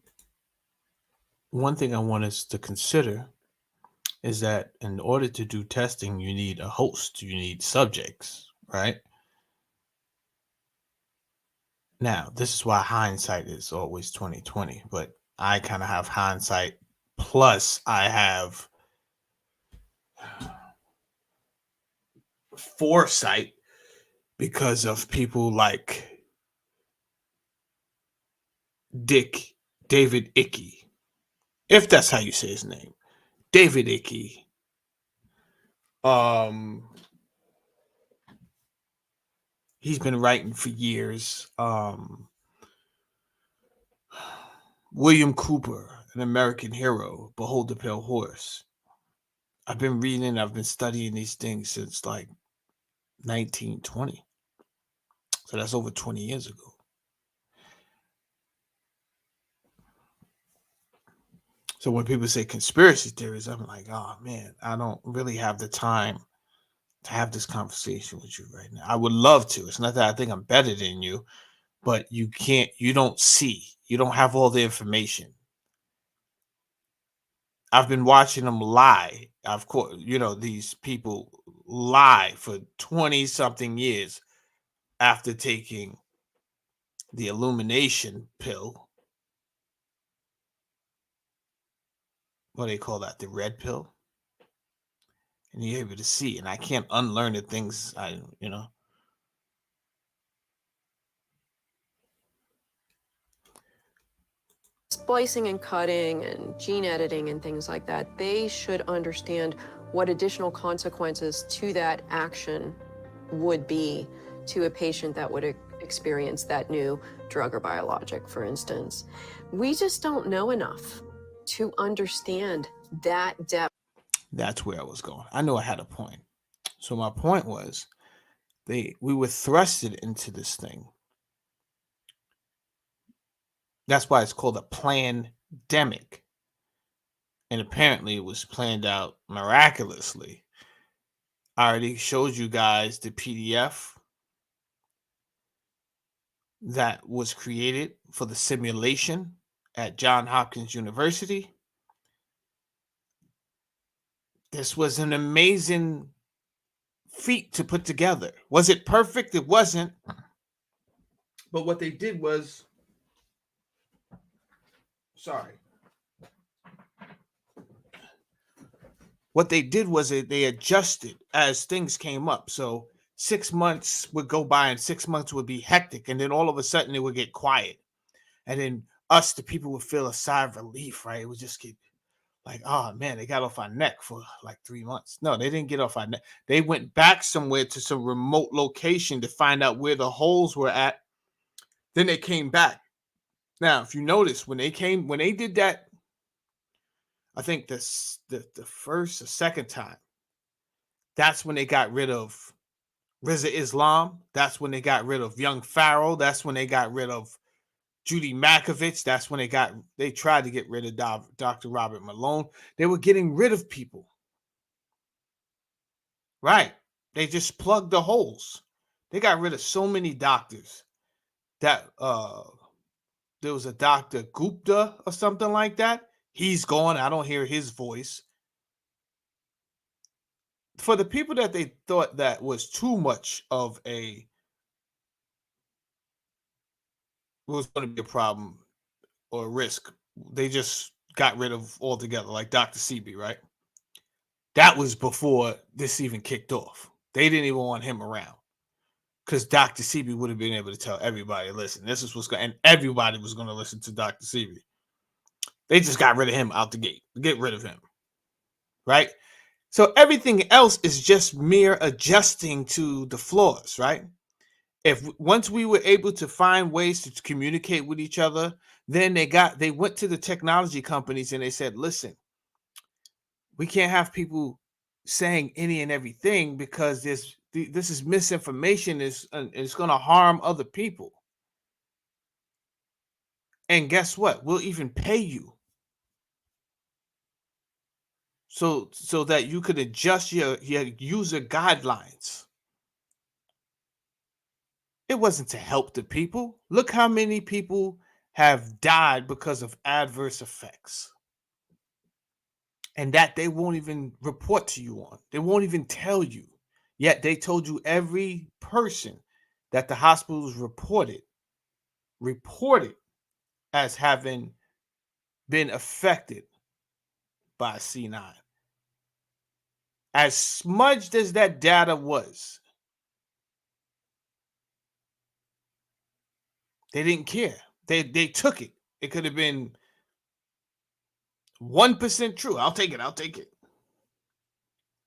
one thing I want us to consider is that in order to do testing, you need a host, you need subjects, right? Now, this is why hindsight is always 2020, but I kind of have hindsight plus I have foresight because of people like David Icke, if that's how you say his name, David Icke. He's been writing for years. William Cooper, An American Hero, Behold the Pale Horse. I've been reading, I've been studying these things since like 1920. So that's over 20 years ago. So when people say conspiracy theories, I'm like, oh man, I don't really have the time to have this conversation with you right now. I would love to. It's not that I think I'm better than you, but you don't see, you don't have all the information. I've been watching them lie. Of course, these people lie for 20 something years after taking the illumination pill. What do they call that? The red pill. And you're able to see. And I can't unlearn the things Splicing and cutting and gene editing and things like that, they should understand what additional consequences to that action would be to a patient that would experience that new drug or biologic, for instance. We just don't know enough to understand that depth. That's where I was going. I knew I had a point. So my point was we were thrusted into this thing. That's why it's called a pandemic. And apparently it was planned out miraculously. I already showed you guys the PDF that was created for the simulation at Johns Hopkins University. This was an amazing feat to put together. Was it perfect? It wasn't. But what they did was, what they did was they adjusted as things came up. So 6 months would go by and 6 months would be hectic. And then all of a sudden it would get quiet. And then us, the people, would feel a sigh of relief, right? It would just get like, oh man, they got off our neck for like 3 months. No, they didn't get off our neck. They went back somewhere to some remote location to find out where the holes were at. Then they came back. Now, if you notice, when they did that, I think the first or second time, that's when they got rid of Reza Islam. That's when they got rid of Young Pharaoh. That's when they got rid of Judy Makovich. That's when they tried to get rid of Dr. Robert Malone. They were getting rid of people. Right. They just plugged the holes. They got rid of so many doctors that there was a Dr. Gupta or something like that. He's gone. I don't hear his voice. For the people that they thought that was too much of was going to be a problem or a risk, they just got rid of altogether, like Dr. Sebi, right? That was before this even kicked off. They didn't even want him around because Dr. Sebi would have been able to tell everybody, listen, this is what's going, and everybody was going to listen to Dr. Sebi. They just got rid of him out the gate. Get rid of him, right? So everything else is just mere adjusting to the flaws, right? Once we were able to find ways to communicate with each other, then they went to the technology companies and they said, listen, we can't have people saying any and everything because this is misinformation, is going to harm other people. And guess what? We'll even pay you so that you could adjust your user guidelines. It wasn't to help the people. Look how many people have died because of adverse effects. And that they won't even report to you on. They won't even tell you. Yet they told you every person that the hospitals reported as having been affected by C9. As smudged as that data was, they didn't care. They took it. It could have been 1% true. I'll take it.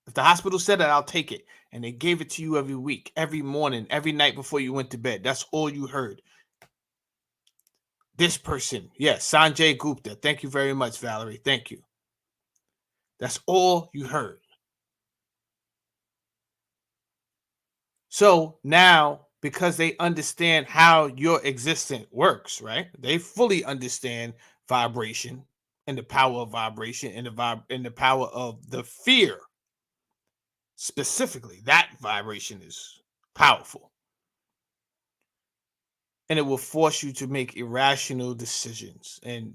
If the hospital said it, I'll take it. And they gave it to you every week, every morning, every night before you went to bed. That's all you heard. This person, yes, Sanjay Gupta. Thank you very much, Valerie. Thank you. That's all you heard. So now, because they understand how your existence works, right? They fully understand vibration and the power of vibration and the power of the fear. Specifically, that vibration is powerful. And it will force you to make irrational decisions. And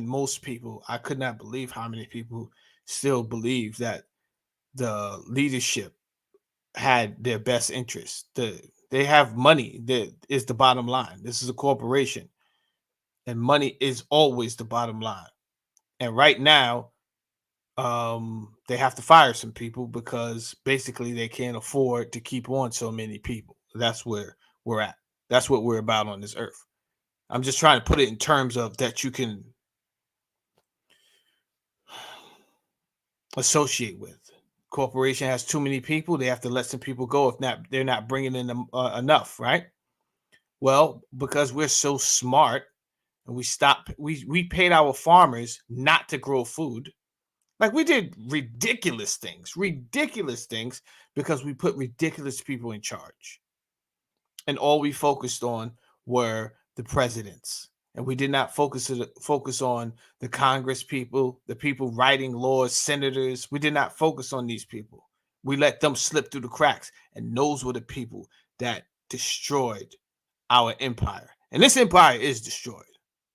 most people, I could not believe how many people still believe that the leadership had their best interest. They have money that is the bottom line. This is a corporation, and money is always the bottom line. And right now, they have to fire some people because basically they can't afford to keep on so many people. That's where we're at. That's what we're about on this earth. I'm just trying to put it in terms of that you can associate with. Corporation has too many people. They have to let some people go. If not, they're not bringing in enough, right? Well, because we're so smart and we paid our farmers not to grow food. Like we did ridiculous things because we put ridiculous people in charge. And all we focused on were the presidents. And we did not focus on the Congress people, the people writing laws, senators. We did not focus on these people. We let them slip through the cracks. And those were the people that destroyed our empire. And this empire is destroyed.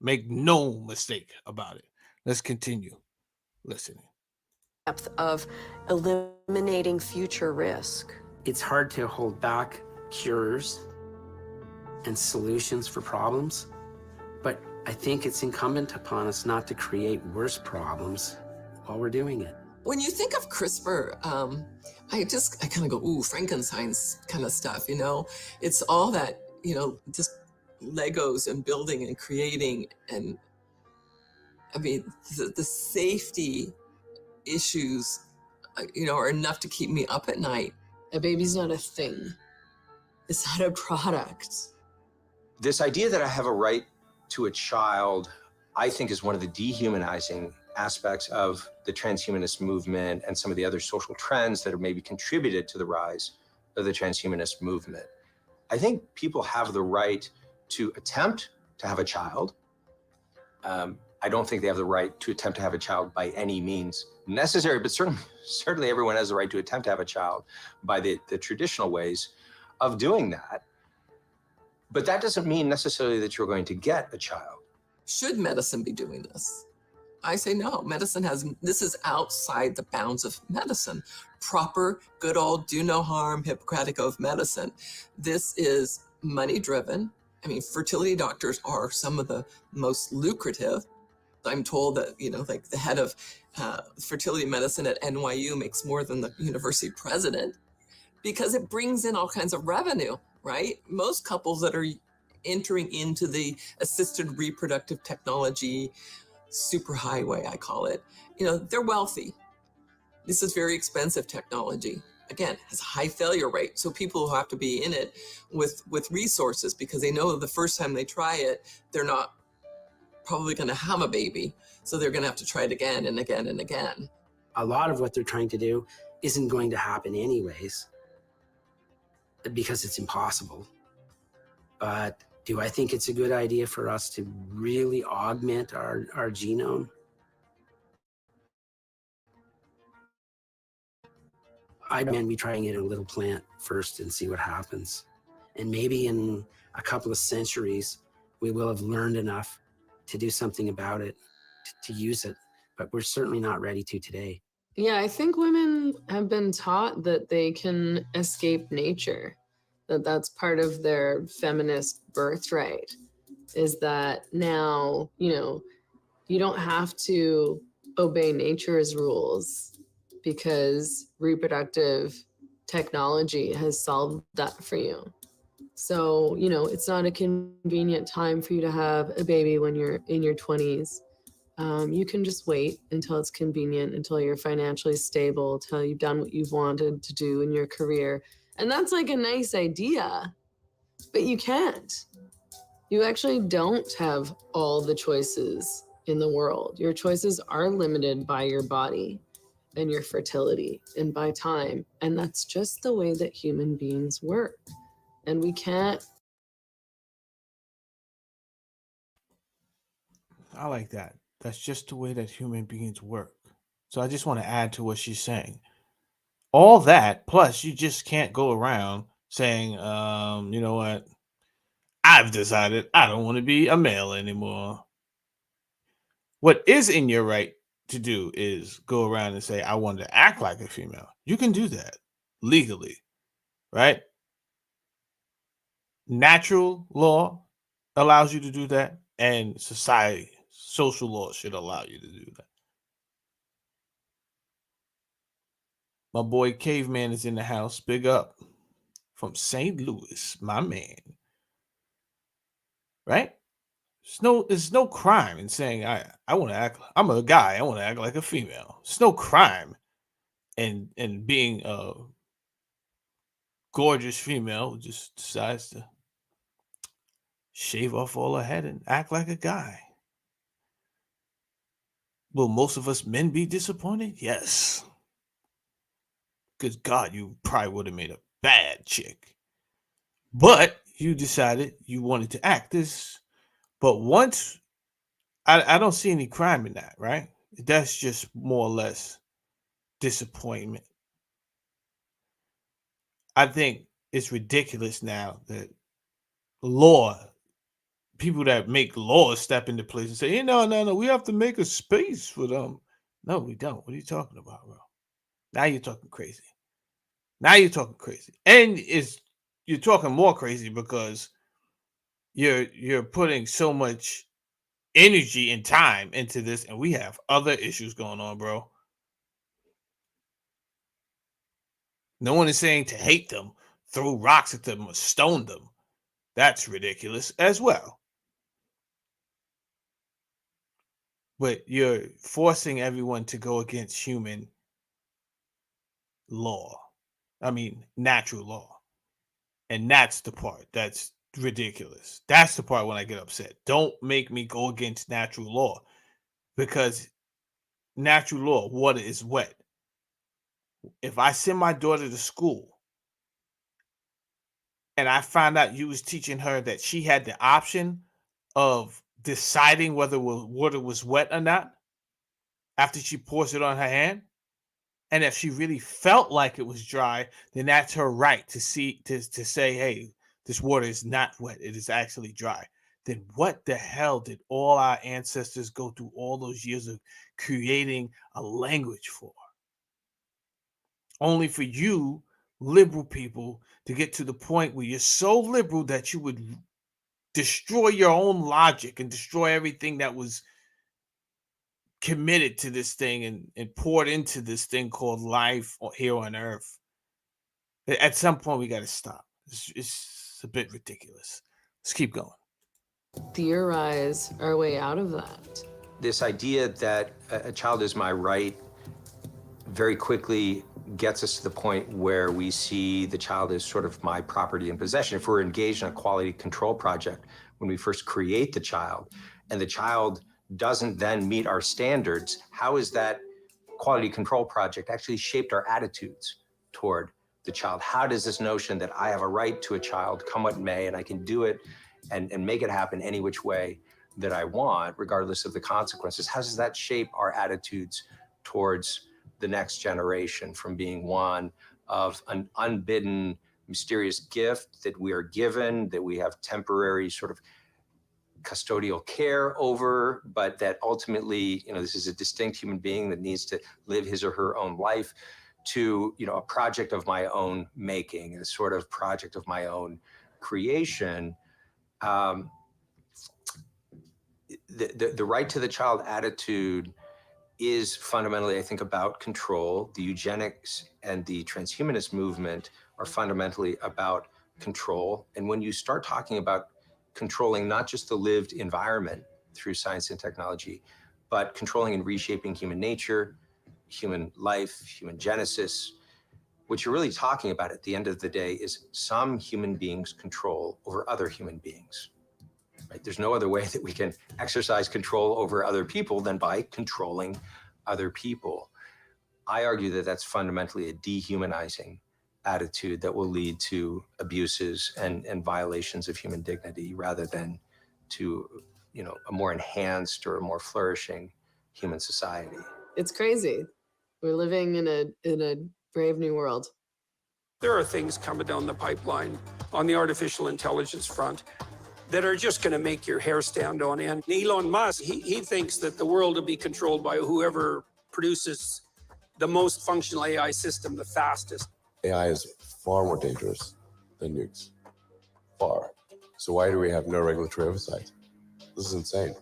Make no mistake about it. Let's continue listening. Depth of eliminating future risk. It's hard to hold back cures and solutions for problems, but I think it's incumbent upon us not to create worse problems while we're doing it. When you think of CRISPR, I kind of go, ooh, Frankenstein's kind of stuff, you know? It's all that, you know, just Legos and building and creating. And I mean, the safety issues, you know, are enough to keep me up at night. A baby's not a thing. It's not a product. This idea that I have a right to a child, I think, is one of the dehumanizing aspects of the transhumanist movement and some of the other social trends that have maybe contributed to the rise of the transhumanist movement. I think people have the right to attempt to have a child. I don't think they have the right to attempt to have a child by any means necessary, but certainly everyone has the right to attempt to have a child by the traditional ways of doing that. But that doesn't mean necessarily that you're going to get a child. Should medicine be doing this? I say no. This is outside the bounds of medicine. Proper, good old, do no harm, Hippocratic Oath medicine. This is money driven. I mean, fertility doctors are some of the most lucrative. I'm told that, you know, like the head of fertility medicine at NYU makes more than the university president because it brings in all kinds of revenue, right? Most couples that are entering into the assisted reproductive technology superhighway, I call it, you know, they're wealthy. This is very expensive technology. Again, has a high failure rate. So people who have to be in it with resources because they know the first time they try it, they're not probably going to have a baby. So they're going to have to try it again and again and again. A lot of what they're trying to do isn't going to happen anyways because it's impossible. But do I think it's a good idea for us to really augment our genome? I recommend we try and get a little plant first and see what happens. And maybe in a couple of centuries, we will have learned enough to do something about it, to use it. But we're certainly not ready to today. Yeah, I think women have been taught that they can escape nature, that that's part of their feminist birthright, is that now, you know, you don't have to obey nature's rules because reproductive technology has solved that for you. So, you know, it's not a convenient time for you to have a baby when you're in your 20s. You can just wait until it's convenient, until you're financially stable, until you've done what you've wanted to do in your career. And that's like a nice idea, but you can't. You actually don't have all the choices in the world. Your choices are limited by your body. and your fertility and by time. And that's just the way that human beings work. And we can't. I like that. That's just the way that human beings work. So I just want to add to what she's saying. All that, plus you just can't go around saying, you know what? I've decided I don't want to be a male anymore. What is in your right to do is go around and say, I want to act like a female. You can do that legally, right? Natural law allows you to do that, and society, social law should allow you to do that. My boy Caveman is in the house. Big up from St. Louis, my man. Right? There's no crime in saying I want to act. I'm a guy. I want to act like a female. There's no crime in being a gorgeous female who just decides to shave off all her head and act like a guy. Will most of us men be disappointed? Yes. Because God, you probably would have made a bad chick. But you decided you wanted to act this. But once I don't see any crime in that, right? That's just more or less disappointment. I think it's ridiculous now that law, people that make laws step into place and say, hey, no, we have to make a space for them. No, we don't. What are you talking about, bro? Now you're talking crazy. Now you're talking crazy. And you're talking more crazy because you're putting so much energy and time into this, and we have other issues going on, bro. No one is saying to hate them, throw rocks at them, or stone them. That's ridiculous as well. But you're forcing everyone to go against human law. I mean, natural law. And that's the part that's ridiculous. That's the part when I get upset. Don't make me go against natural law, because natural law, water is wet. If I send my daughter to school and I found out you was teaching her that she had the option of deciding whether water was wet or not after she pours it on her hand, and if she really felt like it was dry, then that's her right to say, hey, this water is not wet, it is actually dry. Then what the hell did all our ancestors go through all those years of creating a language for? Only for you liberal people to get to the point where you're so liberal that you would destroy your own logic and destroy everything that was committed to this thing and poured into this thing called life here on earth. At some point, we got to stop. It's a bit ridiculous. Let's keep going. Theorize our way out of that. This idea that a child is my right very quickly gets us to the point where we see the child as sort of my property and possession. If we're engaged in a quality control project, when we first create the child, and the child doesn't then meet our standards, how is that quality control project actually shaped our attitudes toward the child? How does this notion that I have a right to a child, come what may, and I can do it and make it happen any which way that I want, regardless of the consequences, how does that shape our attitudes towards the next generation, from being one of an unbidden, mysterious gift that we are given, that we have temporary sort of custodial care over, but that ultimately, this is a distinct human being that needs to live his or her own life, to, a project of my own making, a sort of project of my own creation. The right to the child attitude is fundamentally, I think, about control. The eugenics and the transhumanist movement are fundamentally about control. And when you start talking about controlling not just the lived environment through science and technology, but controlling and reshaping human nature, human life, human genesis, what you're really talking about at the end of the day is some human beings' control over other human beings. Right? There's no other way that we can exercise control over other people than by controlling other people. I argue that that's fundamentally a dehumanizing attitude that will lead to abuses and violations of human dignity rather than to, a more enhanced or a more flourishing human society. It's crazy. We're living in a brave new world. There are things coming down the pipeline on the artificial intelligence front that are just going to make your hair stand on end. Elon Musk, he thinks that the world will be controlled by whoever produces the most functional AI system the fastest. AI is far more dangerous than nukes. Far. So why do we have no regulatory oversight? This is insane.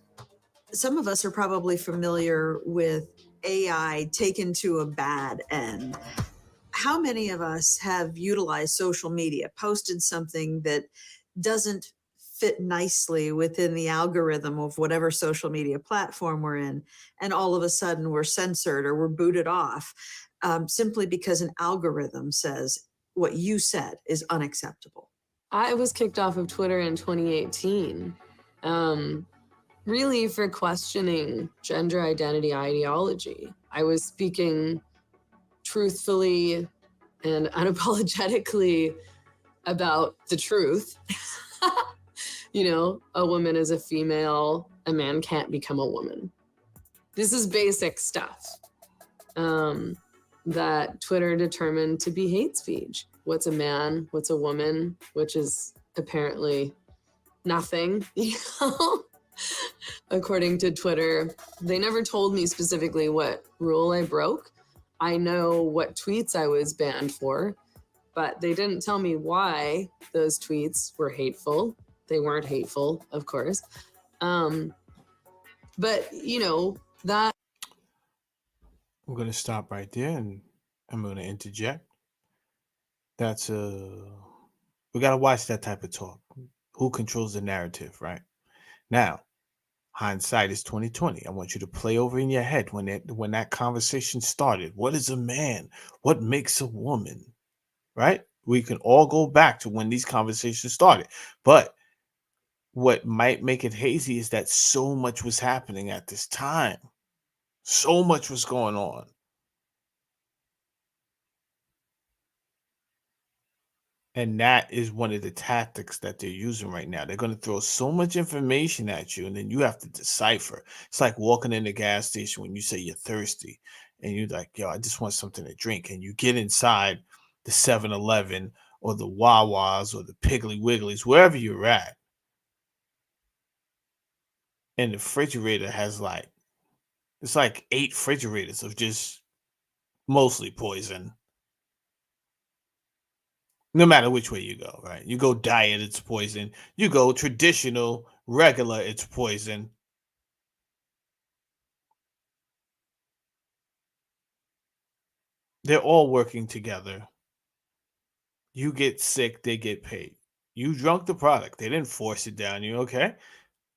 Some of us are probably familiar with AI taken to a bad end. How many of us have utilized social media, posted something that doesn't fit nicely within the algorithm of whatever social media platform we're in, and all of a sudden we're censored or we're booted off simply because an algorithm says what you said is unacceptable? I was kicked off of Twitter in 2018, really for questioning gender identity ideology. I was speaking truthfully and unapologetically about the truth. A woman is a female, a man can't become a woman. This is basic stuff that Twitter determined to be hate speech. What's a man? What's a woman? Which is apparently nothing, according to Twitter. They never told me specifically what rule I broke. I know what tweets I was banned for, but they didn't tell me why those tweets were hateful. They weren't hateful, of course. But, that. I'm going to stop right there and I'm going to interject. We got to watch that type of talk. Who controls the narrative, right? Now, hindsight is 2020. I want you to play over in your head when that conversation started. What is a man? What makes a woman? Right? We can all go back to when these conversations started. But what might make it hazy is that so much was happening at this time. So much was going on. And that is one of the tactics that they're using right now. They're going to throw so much information at you, and then you have to decipher. It's like walking in the gas station when you say you're thirsty, and you're like, yo, I just want something to drink. And you get inside the 7-Eleven or the Wawas or the Piggly Wigglies, wherever you're at. And the refrigerator has it's like 8 refrigerators of just mostly poison. No matter which way you go, right? You go diet, it's poison. You go traditional, regular, it's poison. They're all working together. You get sick, they get paid. You drunk the product. They didn't force it down you, okay?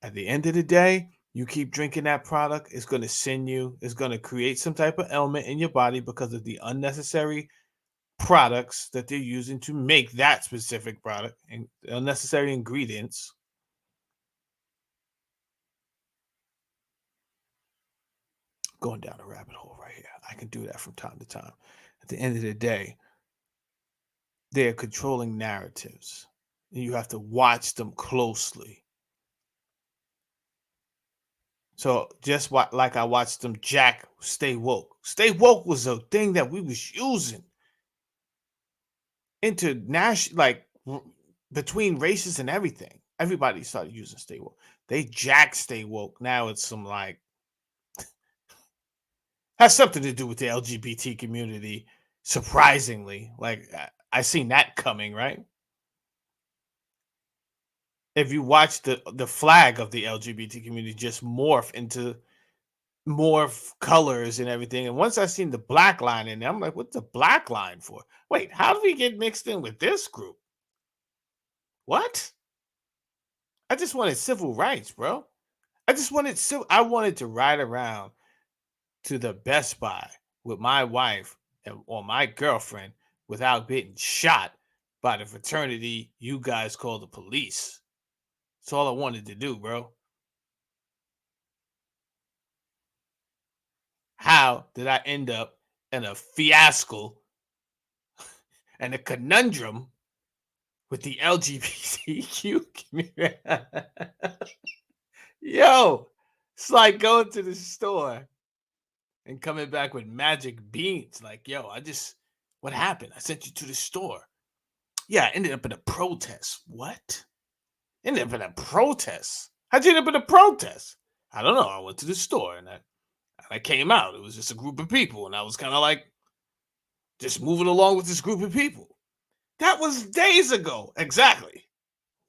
At the end of the day, you keep drinking that product, it's going to it's going to create some type of ailment in your body because of the unnecessary products that they're using to make that specific product and unnecessary ingredients. Going down a rabbit hole right here. I can do that from time to time. At the end of the day, they're controlling narratives. And you have to watch them closely. So just like I watched them jack Stay Woke. Stay Woke was a thing that we was using international, between races and everything. Everybody started using Stay Woke. They jack Stay Woke. Now it's some has something to do with the LGBT community. Surprisingly, I seen that coming, right? If you watch the flag of the LGBT community just morph into more colors and everything. And once I seen the black line in there, I'm like, what's the black line for? Wait, how do we get mixed in with this group? What? I just wanted civil rights, bro. I wanted to ride around to the Best Buy with my wife or my girlfriend without getting shot by the fraternity you guys call the police. That's all I wanted to do, bro. How did I end up and a fiasco and a conundrum with the LGBTQ community. Yo, it's like going to the store and coming back with magic beans. Like, yo, what happened? I sent you to the store. Yeah, I ended up in a protest. What? Ended up in a protest? How'd you end up in a protest? I don't know. I went to the store and I came out. It was just a group of people, and I was kind of like just moving along with this group of people. That was days ago. Exactly.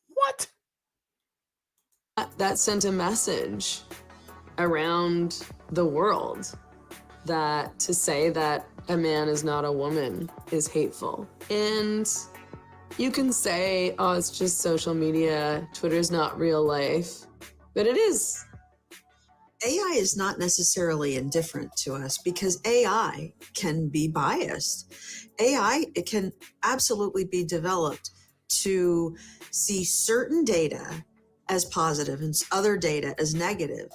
What? That sent a message around the world that to say that a man is not a woman is hateful. And you can say, oh, it's just social media, Twitter's not real life, but it is. AI is not necessarily indifferent to us because AI can be biased. AI, it can absolutely be developed to see certain data as positive and other data as negative,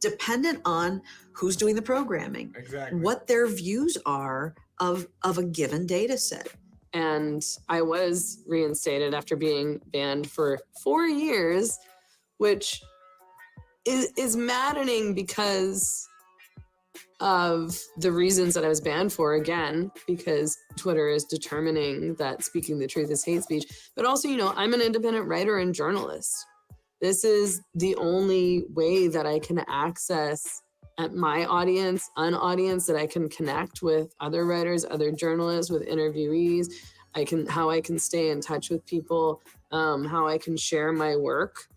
dependent on who's doing the programming, exactly, what their views are of a given data set. And I was reinstated after being banned for 4 years, which is maddening because of the reasons that I was banned for, again, because Twitter is determining that speaking the truth is hate speech. But also, I'm an independent writer and journalist. This is the only way that I can access my audience, an audience that I can connect with other writers, other journalists, with interviewees. How I can stay in touch with people, how I can share my work,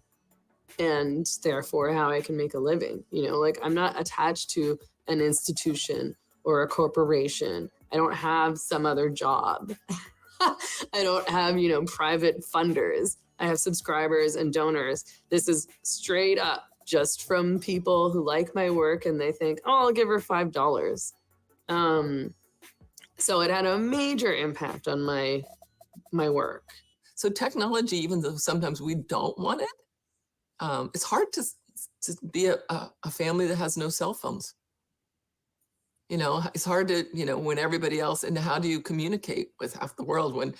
and therefore how I can make a living. I'm not attached to an institution or a corporation. I don't have some other job. I don't have, private funders. I have subscribers and donors. This is straight up just from people who like my work and they think, oh, I'll give her $5. So it had a major impact on my work. So technology, even though sometimes we don't want it, it's hard to be a family that has no cell phones. It's hard to, when everybody else, and how do you communicate with half the world when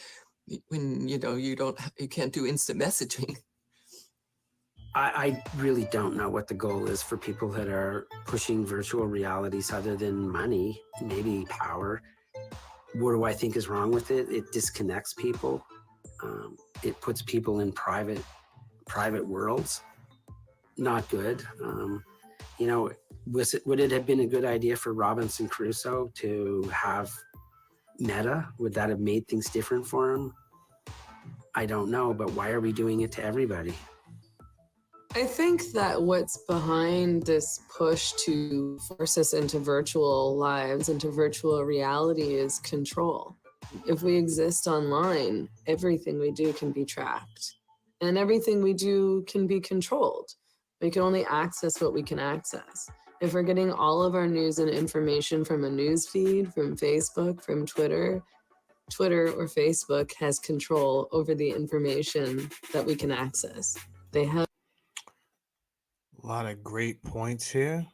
you can't do instant messaging? I really don't know what the goal is for people that are pushing virtual realities other than money, maybe power. What do I think is wrong with it? It disconnects people. It puts people in private worlds. Not good. Would it have been a good idea for Robinson Crusoe to have Meta? Would that have made things different for him? I don't know, but why are we doing it to everybody? I think that what's behind this push to force us into virtual lives, into virtual reality, is control. If we exist online, everything we do can be tracked, and everything we do can be controlled. We can only access what we can access. If we're getting all of our news and information from a news feed, from Facebook, from Twitter or Facebook has control over the information that we can access. They have a lot of great points here.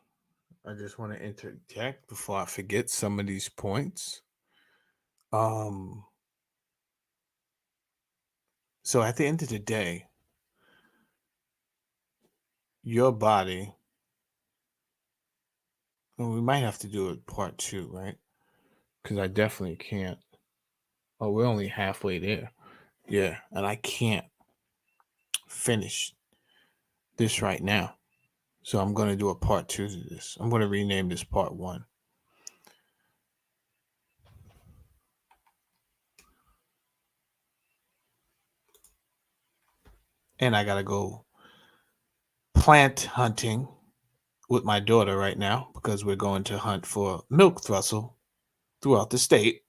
I just want to interject before I forget some of these points. So at the end of the day, your body, well, we might have to do it part 2, right? Because I definitely can't. Oh, we're only halfway there. Yeah, and I can't finish this right now. So I'm going to do a part 2 to this. I'm going to rename this part 1. And I got to go plant hunting with my daughter right now because we're going to hunt for milk thistle throughout the state.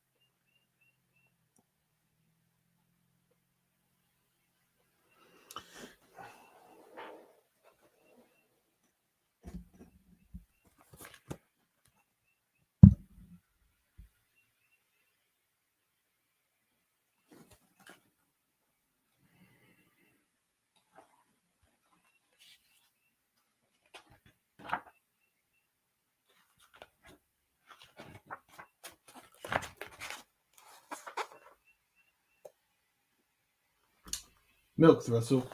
Milk thrustle.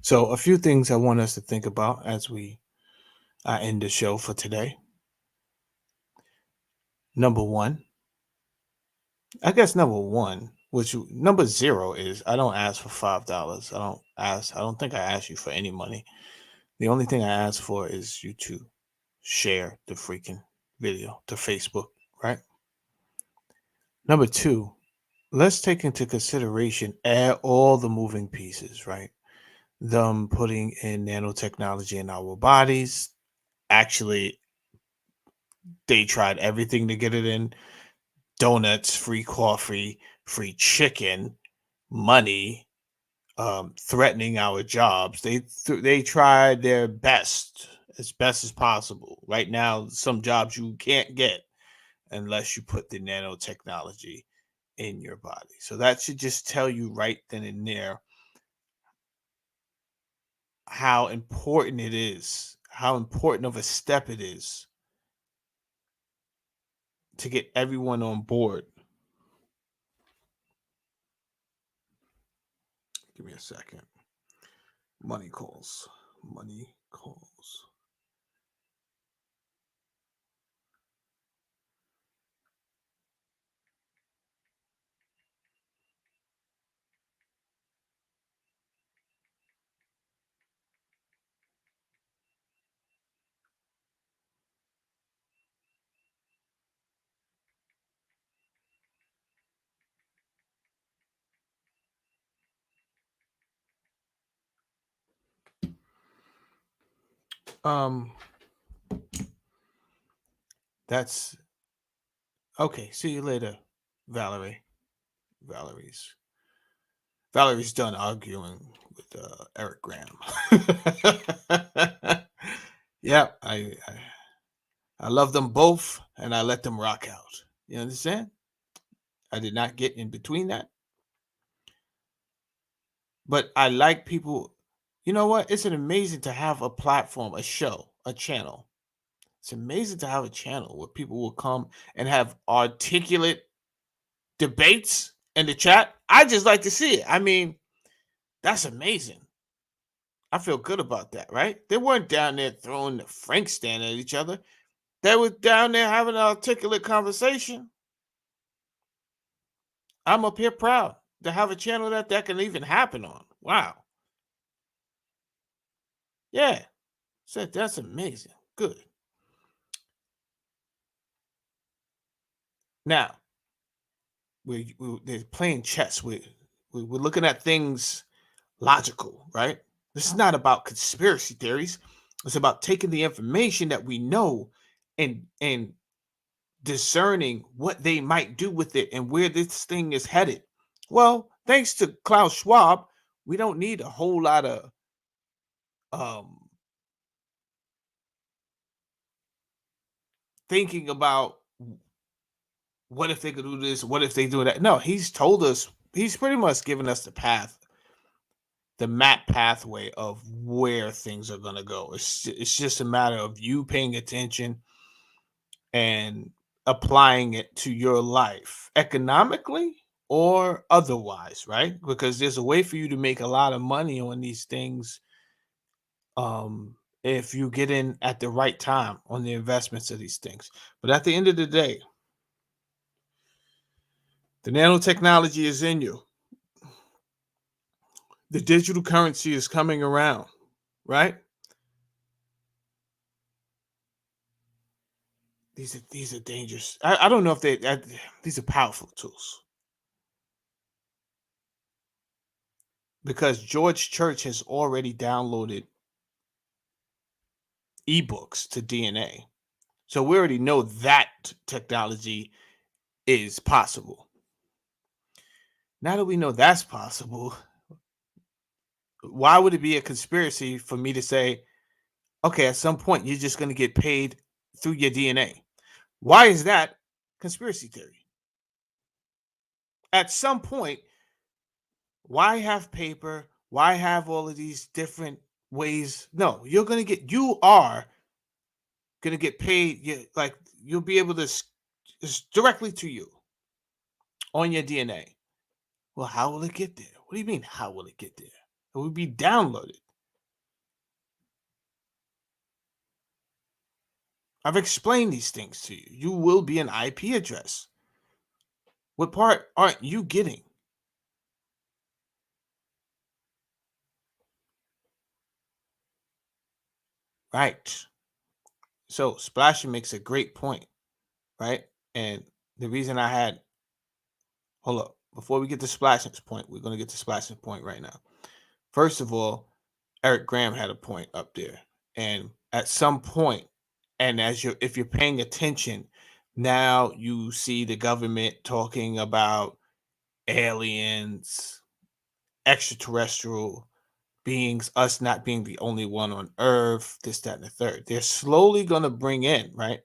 So, a few things I want us to think about as we end the show for today. Number one, number zero is I don't ask for $5. I don't think I ask you for any money. The only thing I ask for is you to share the freaking video to Facebook, right? Number two, let's take into consideration all the moving pieces, right? Them putting in nanotechnology in our bodies. Actually, they tried everything to get it in: donuts, free coffee, free chicken, money, threatening our jobs. They tried their best as possible. Right now, some jobs you can't get unless you put the nanotechnology in your body. So that should just tell you right then and there how important it is, how important of a step it is to get everyone on board. Give me a second. Money calls. Money calls. That's okay. See you later, Valerie. Valerie's done arguing with Eric Graham. Yeah, I love them both, and I let them rock out. You understand? I did not get in between that. But I like people. You know what? It's amazing to have a platform, a show, a channel. It's amazing to have a channel where people will come and have articulate debates in the chat. I just like to see it. I mean, that's amazing. I feel good about that, right? They weren't down there throwing the Frank stand at each other. They were down there having an articulate conversation. I'm up here proud to have a channel that can even happen on. Wow. Yeah. So that's amazing. Good. Now, they're playing chess. We're looking at things logical, right? This is not about conspiracy theories. It's about taking the information that we know and discerning what they might do with it and where this thing is headed. Well, thanks to Klaus Schwab, we don't need a whole lot of thinking about what if they could do this, what if they do that. No, he's told us, he's pretty much given us the path, the map pathway of where things are going to go. It's just a matter of you paying attention and applying it to your life economically or otherwise, right? Because there's a way for you to make a lot of money on these things if you get in at the right time on the investments of these things. But at the end of the day, the nanotechnology is in you. The digital currency is coming around, right? These are dangerous. I don't know if these are powerful tools. Because George Church has already downloaded ebooks to DNA. So we already know that technology is possible. Now that we know that's possible, why would it be a conspiracy for me to say, okay, at some point you're just going to get paid through your DNA? Why is that conspiracy theory? At some point, why have paper? Why have all of these different ways? No, you are going to get paid. You'll be able to, it's directly to you on your DNA. Well, how will it get there? What do you mean, how will it get there? It will be downloaded. I've explained these things to you. You will be an IP address. What part aren't you getting? Right. So Splasher makes a great point, right? And the reason I had, hold up, before we get to Splashing's point, we're going to get to Splashing's point right now. First of all, Eric Graham had a point up there. And at some point, and if you're paying attention, now you see the government talking about aliens, extraterrestrial beings, us not being the only one on Earth, this, that, and the third. They're slowly going to bring in, right,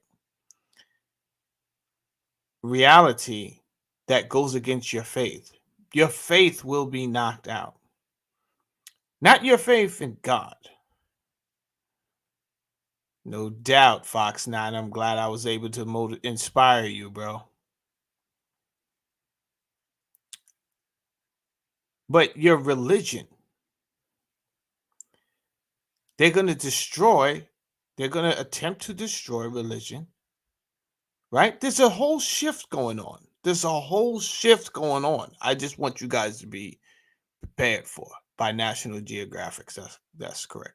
reality that goes against your faith. Your faith will be knocked out. Not your faith in God. No doubt, Fox 9. I'm glad I was able to inspire you, bro. But your religion, they're going to attempt to destroy religion, right? There's a whole shift going on. I just want you guys to be prepared for by National Geographic. That's correct.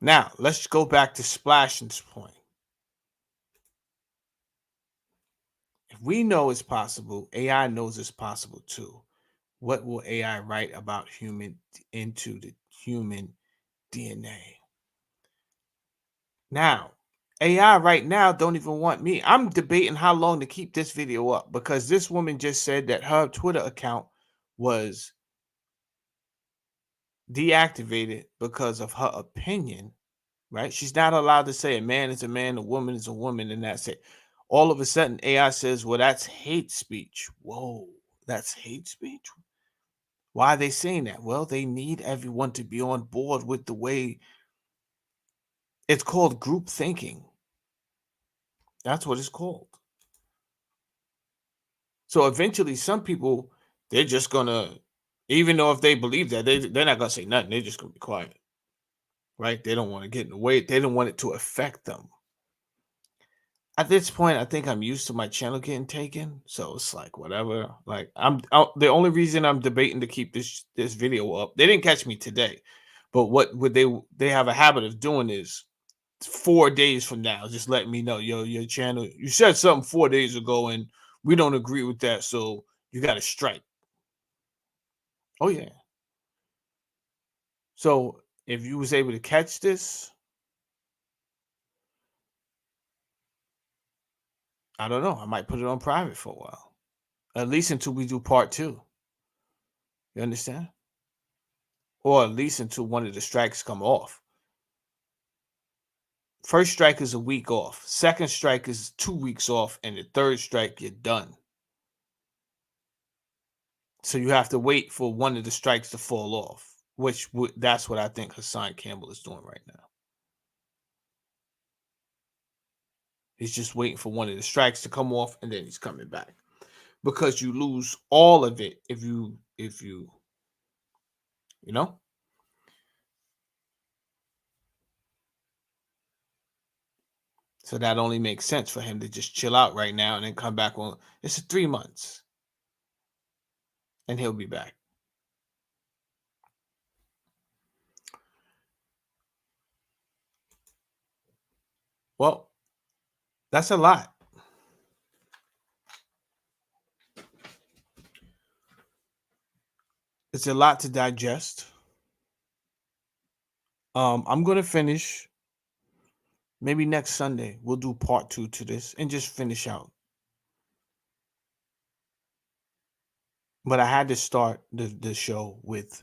Now, let's go back to Splashing's point. If we know it's possible, AI knows it's possible too. What will AI write about into the human DNA? Now, AI right now don't even want me. I'm debating how long to keep this video up because this woman just said that her Twitter account was deactivated because of her opinion, right? She's not allowed to say a man is a man, a woman is a woman, and that's it. All of a sudden, AI says, well, that's hate speech. Whoa, that's hate speech? Why are they saying that? Well, they need everyone to be on board with the way it's called group thinking. That's what it's called. So eventually, some people, they're just going to, even though if they believe that, they're not going to say nothing. They're just going to be quiet, right? They don't want to get in the way. They don't want it to affect them. At this point, I think I'm used to my channel getting taken, so it's like whatever. Like the only reason I'm debating to keep this video up. They didn't catch me today, but what would they have a habit of doing is 4 days from now, just letting me know, yo, your channel, you said something 4 days ago, and we don't agree with that, so you got to strike. Oh yeah. So if you was able to catch this, I don't know. I might put it on private for a while, at least until we do part 2. You understand? Or at least until one of the strikes come off. First strike is a week off. Second strike is 2 weeks off. And the third strike, you're done. So you have to wait for one of the strikes to fall off, which that's what I think Hassan Campbell is doing right now. He's just waiting for one of the strikes to come off, and then he's coming back. Because you lose all of it if you know? So that only makes sense for him to just chill out right now and then come back on. It's 3 months. And he'll be back. Well, that's a lot. It's a lot to digest. I'm going to finish. Maybe next Sunday, we'll do part 2 to this and just finish out. But I had to start the show with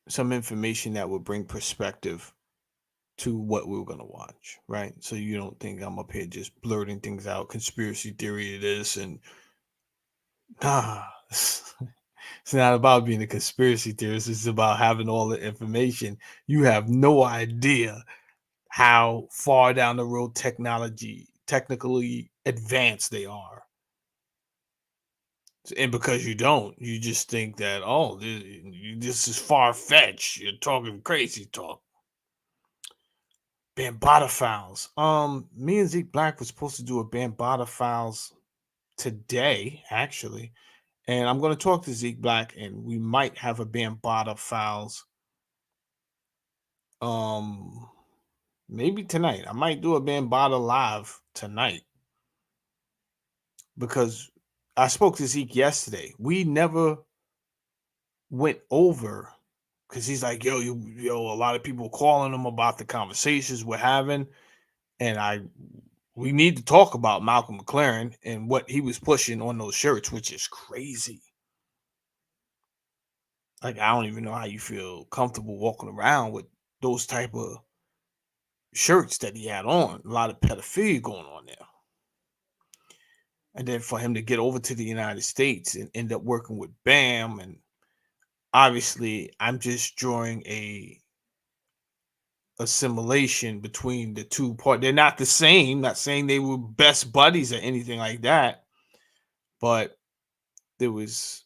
some information that would bring perspective to what we were going to watch, right? So you don't think I'm up here just blurting things out, conspiracy theory of this and nah. It's not about being a conspiracy theorist. It's about having all the information. You have no idea how far down the road technically advanced they are. And because you don't, you just think that, oh, this is far fetched. You're talking crazy talk. Bambata Files. Me and Zeke Black was supposed to do a Bambata Files today, actually. And I'm going to talk to Zeke Black, and we might have a Bambata Files maybe tonight. I might do a Bambata live tonight because I spoke to Zeke yesterday. We never went over because he's like, yo, a lot of people calling him about the conversations we're having, and we need to talk about Malcolm McLaren and what he was pushing on those shirts, which is crazy. Like, I don't even know how you feel comfortable walking around with those type of shirts that he had on. A lot of pedophilia going on there. And then for him to get over to the United States and end up working with BAM, and obviously I'm just drawing a assimilation between the two parts. They're not the same. Not saying they were best buddies or anything like that, but there was.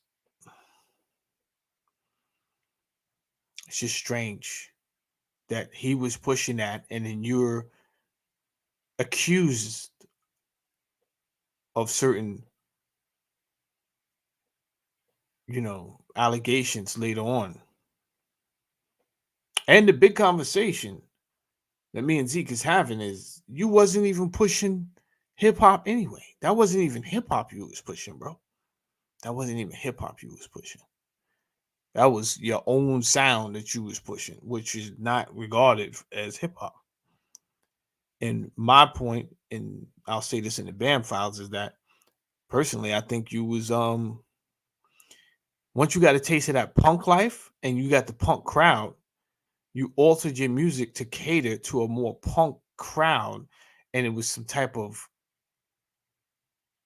It's just strange that he was pushing that, and then you're accused of certain, allegations later on. And the big conversation that me and Zeke is having is you wasn't even pushing hip hop anyway. That wasn't even hip hop you was pushing, bro. That wasn't even hip hop you was pushing. That was your own sound that you was pushing, which is not regarded as hip hop. And my point, and I'll say this in the BAM files, is that personally, I think you was once you got a taste of that punk life and you got the punk crowd, you altered your music to cater to a more punk crowd, and it was some type of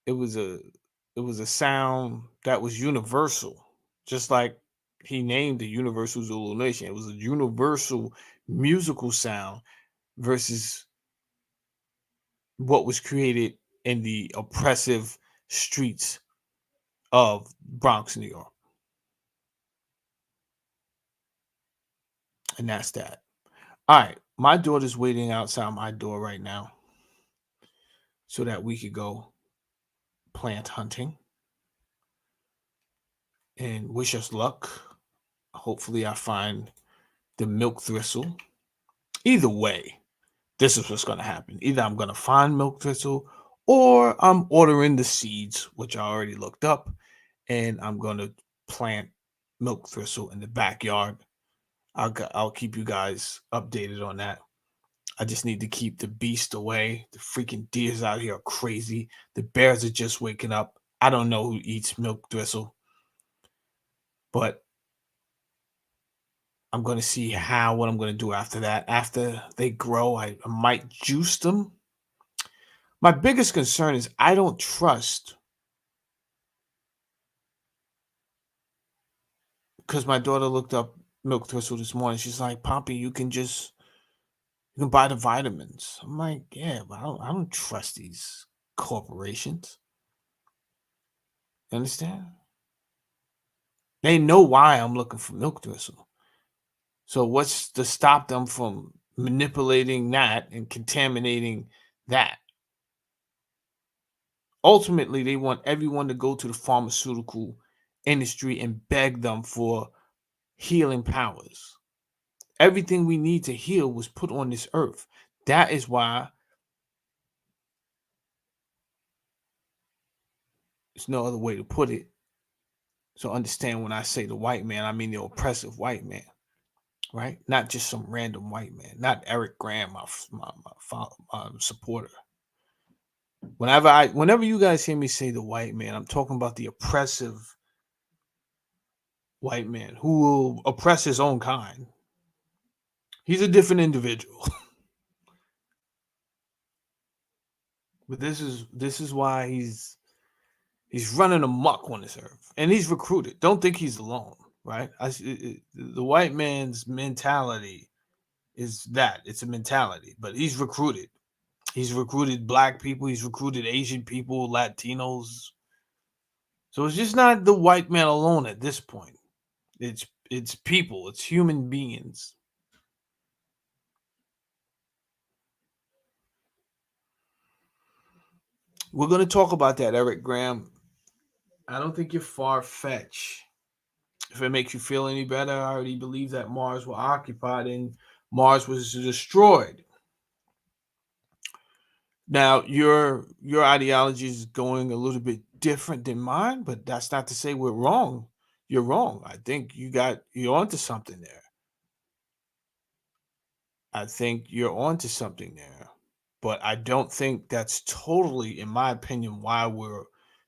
it was a sound that was universal, just like he named the Universal Zulu Nation. It was a universal musical sound versus what was created in the oppressive streets of Bronx, New York. And that's that. All right. My daughter's waiting outside my door right now so that we could go plant hunting and wish us luck. Hopefully, I find the milk thistle. Either way, this is what's going to happen. Either I'm going to find milk thistle or I'm ordering the seeds, which I already looked up, and I'm going to plant milk thistle in the backyard. I'll keep you guys updated on that. I just need to keep the beast away. The freaking deers out here are crazy. The bears are just waking up. I don't know who eats milk thistle, but I'm going to see what I'm going to do after that. After they grow, I might juice them. My biggest concern is I don't trust, because my daughter looked up milk thistle this morning. She's like, Poppy, you can buy the vitamins. I'm like, yeah, but I don't trust these corporations. You understand? They know why I'm looking for milk thistle. So what's to stop them from manipulating that and contaminating that? Ultimately, they want everyone to go to the pharmaceutical industry and beg them for healing powers. Everything we need to heal was put on this earth. That is why there's no other way to put it. So understand, when I say the white man, I mean the oppressive white man, right? Not just some random white man, not Eric Graham, my supporter. Whenever you guys hear me say the white man, I'm talking about the oppressive white man who will oppress his own kind. He's a different individual. But this is why He's running amok on this earth, and he's recruited. Don't think he's alone, right? The white man's mentality is that it's a mentality, but he's recruited. He's recruited black people. He's recruited Asian people, Latinos. So it's just not the white man alone at this point. It's people. It's human beings. We're going to talk about that, Eric Graham. I don't think you're far-fetched. If it makes you feel any better, I already believe that Mars was occupied and Mars was destroyed. Now, your ideology is going a little bit different than mine, but that's not to say we're wrong. You're wrong. I think you're onto something there. I think you're onto something there. But I don't think that's totally, in my opinion, why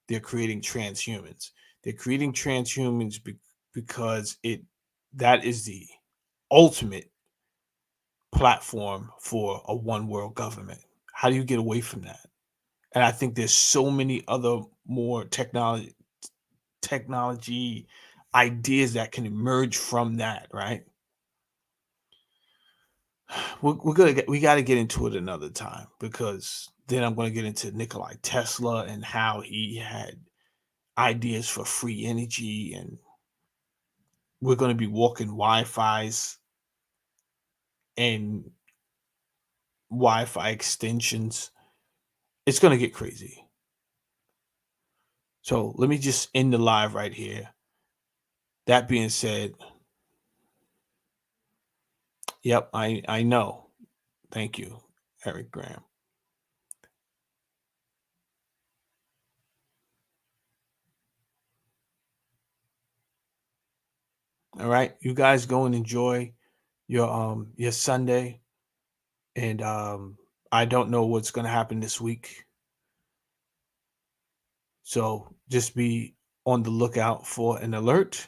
they're creating transhumans. They're creating transhumans because that is the ultimate platform for a one world government. How do you get away from that? And I think there's so many other more technology ideas that can emerge from that, right? We got to get into it another time, because then I'm going to get into Nikola Tesla and how he had ideas for free energy, and we're going to be walking Wi-Fi's and Wi-Fi extensions. It's going to get crazy. So let me just end the live right here. That being said, yep, I know. Thank you, Eric Graham. All right, you guys go and enjoy your Sunday, and I don't know what's going to happen this week, so just be on the lookout for an alert.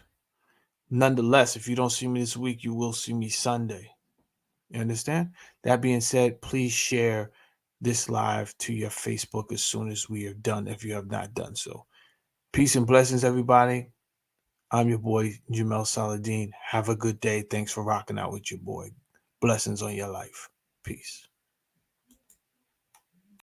Nonetheless, if you don't see me this week, you will see me Sunday. You understand? That being said, please share this live to your Facebook as soon as we are done, if you have not done so. Peace and blessings, everybody. I'm your boy, Jamel Saladin. Have a good day. Thanks for rocking out with your boy. Blessings on your life. Peace.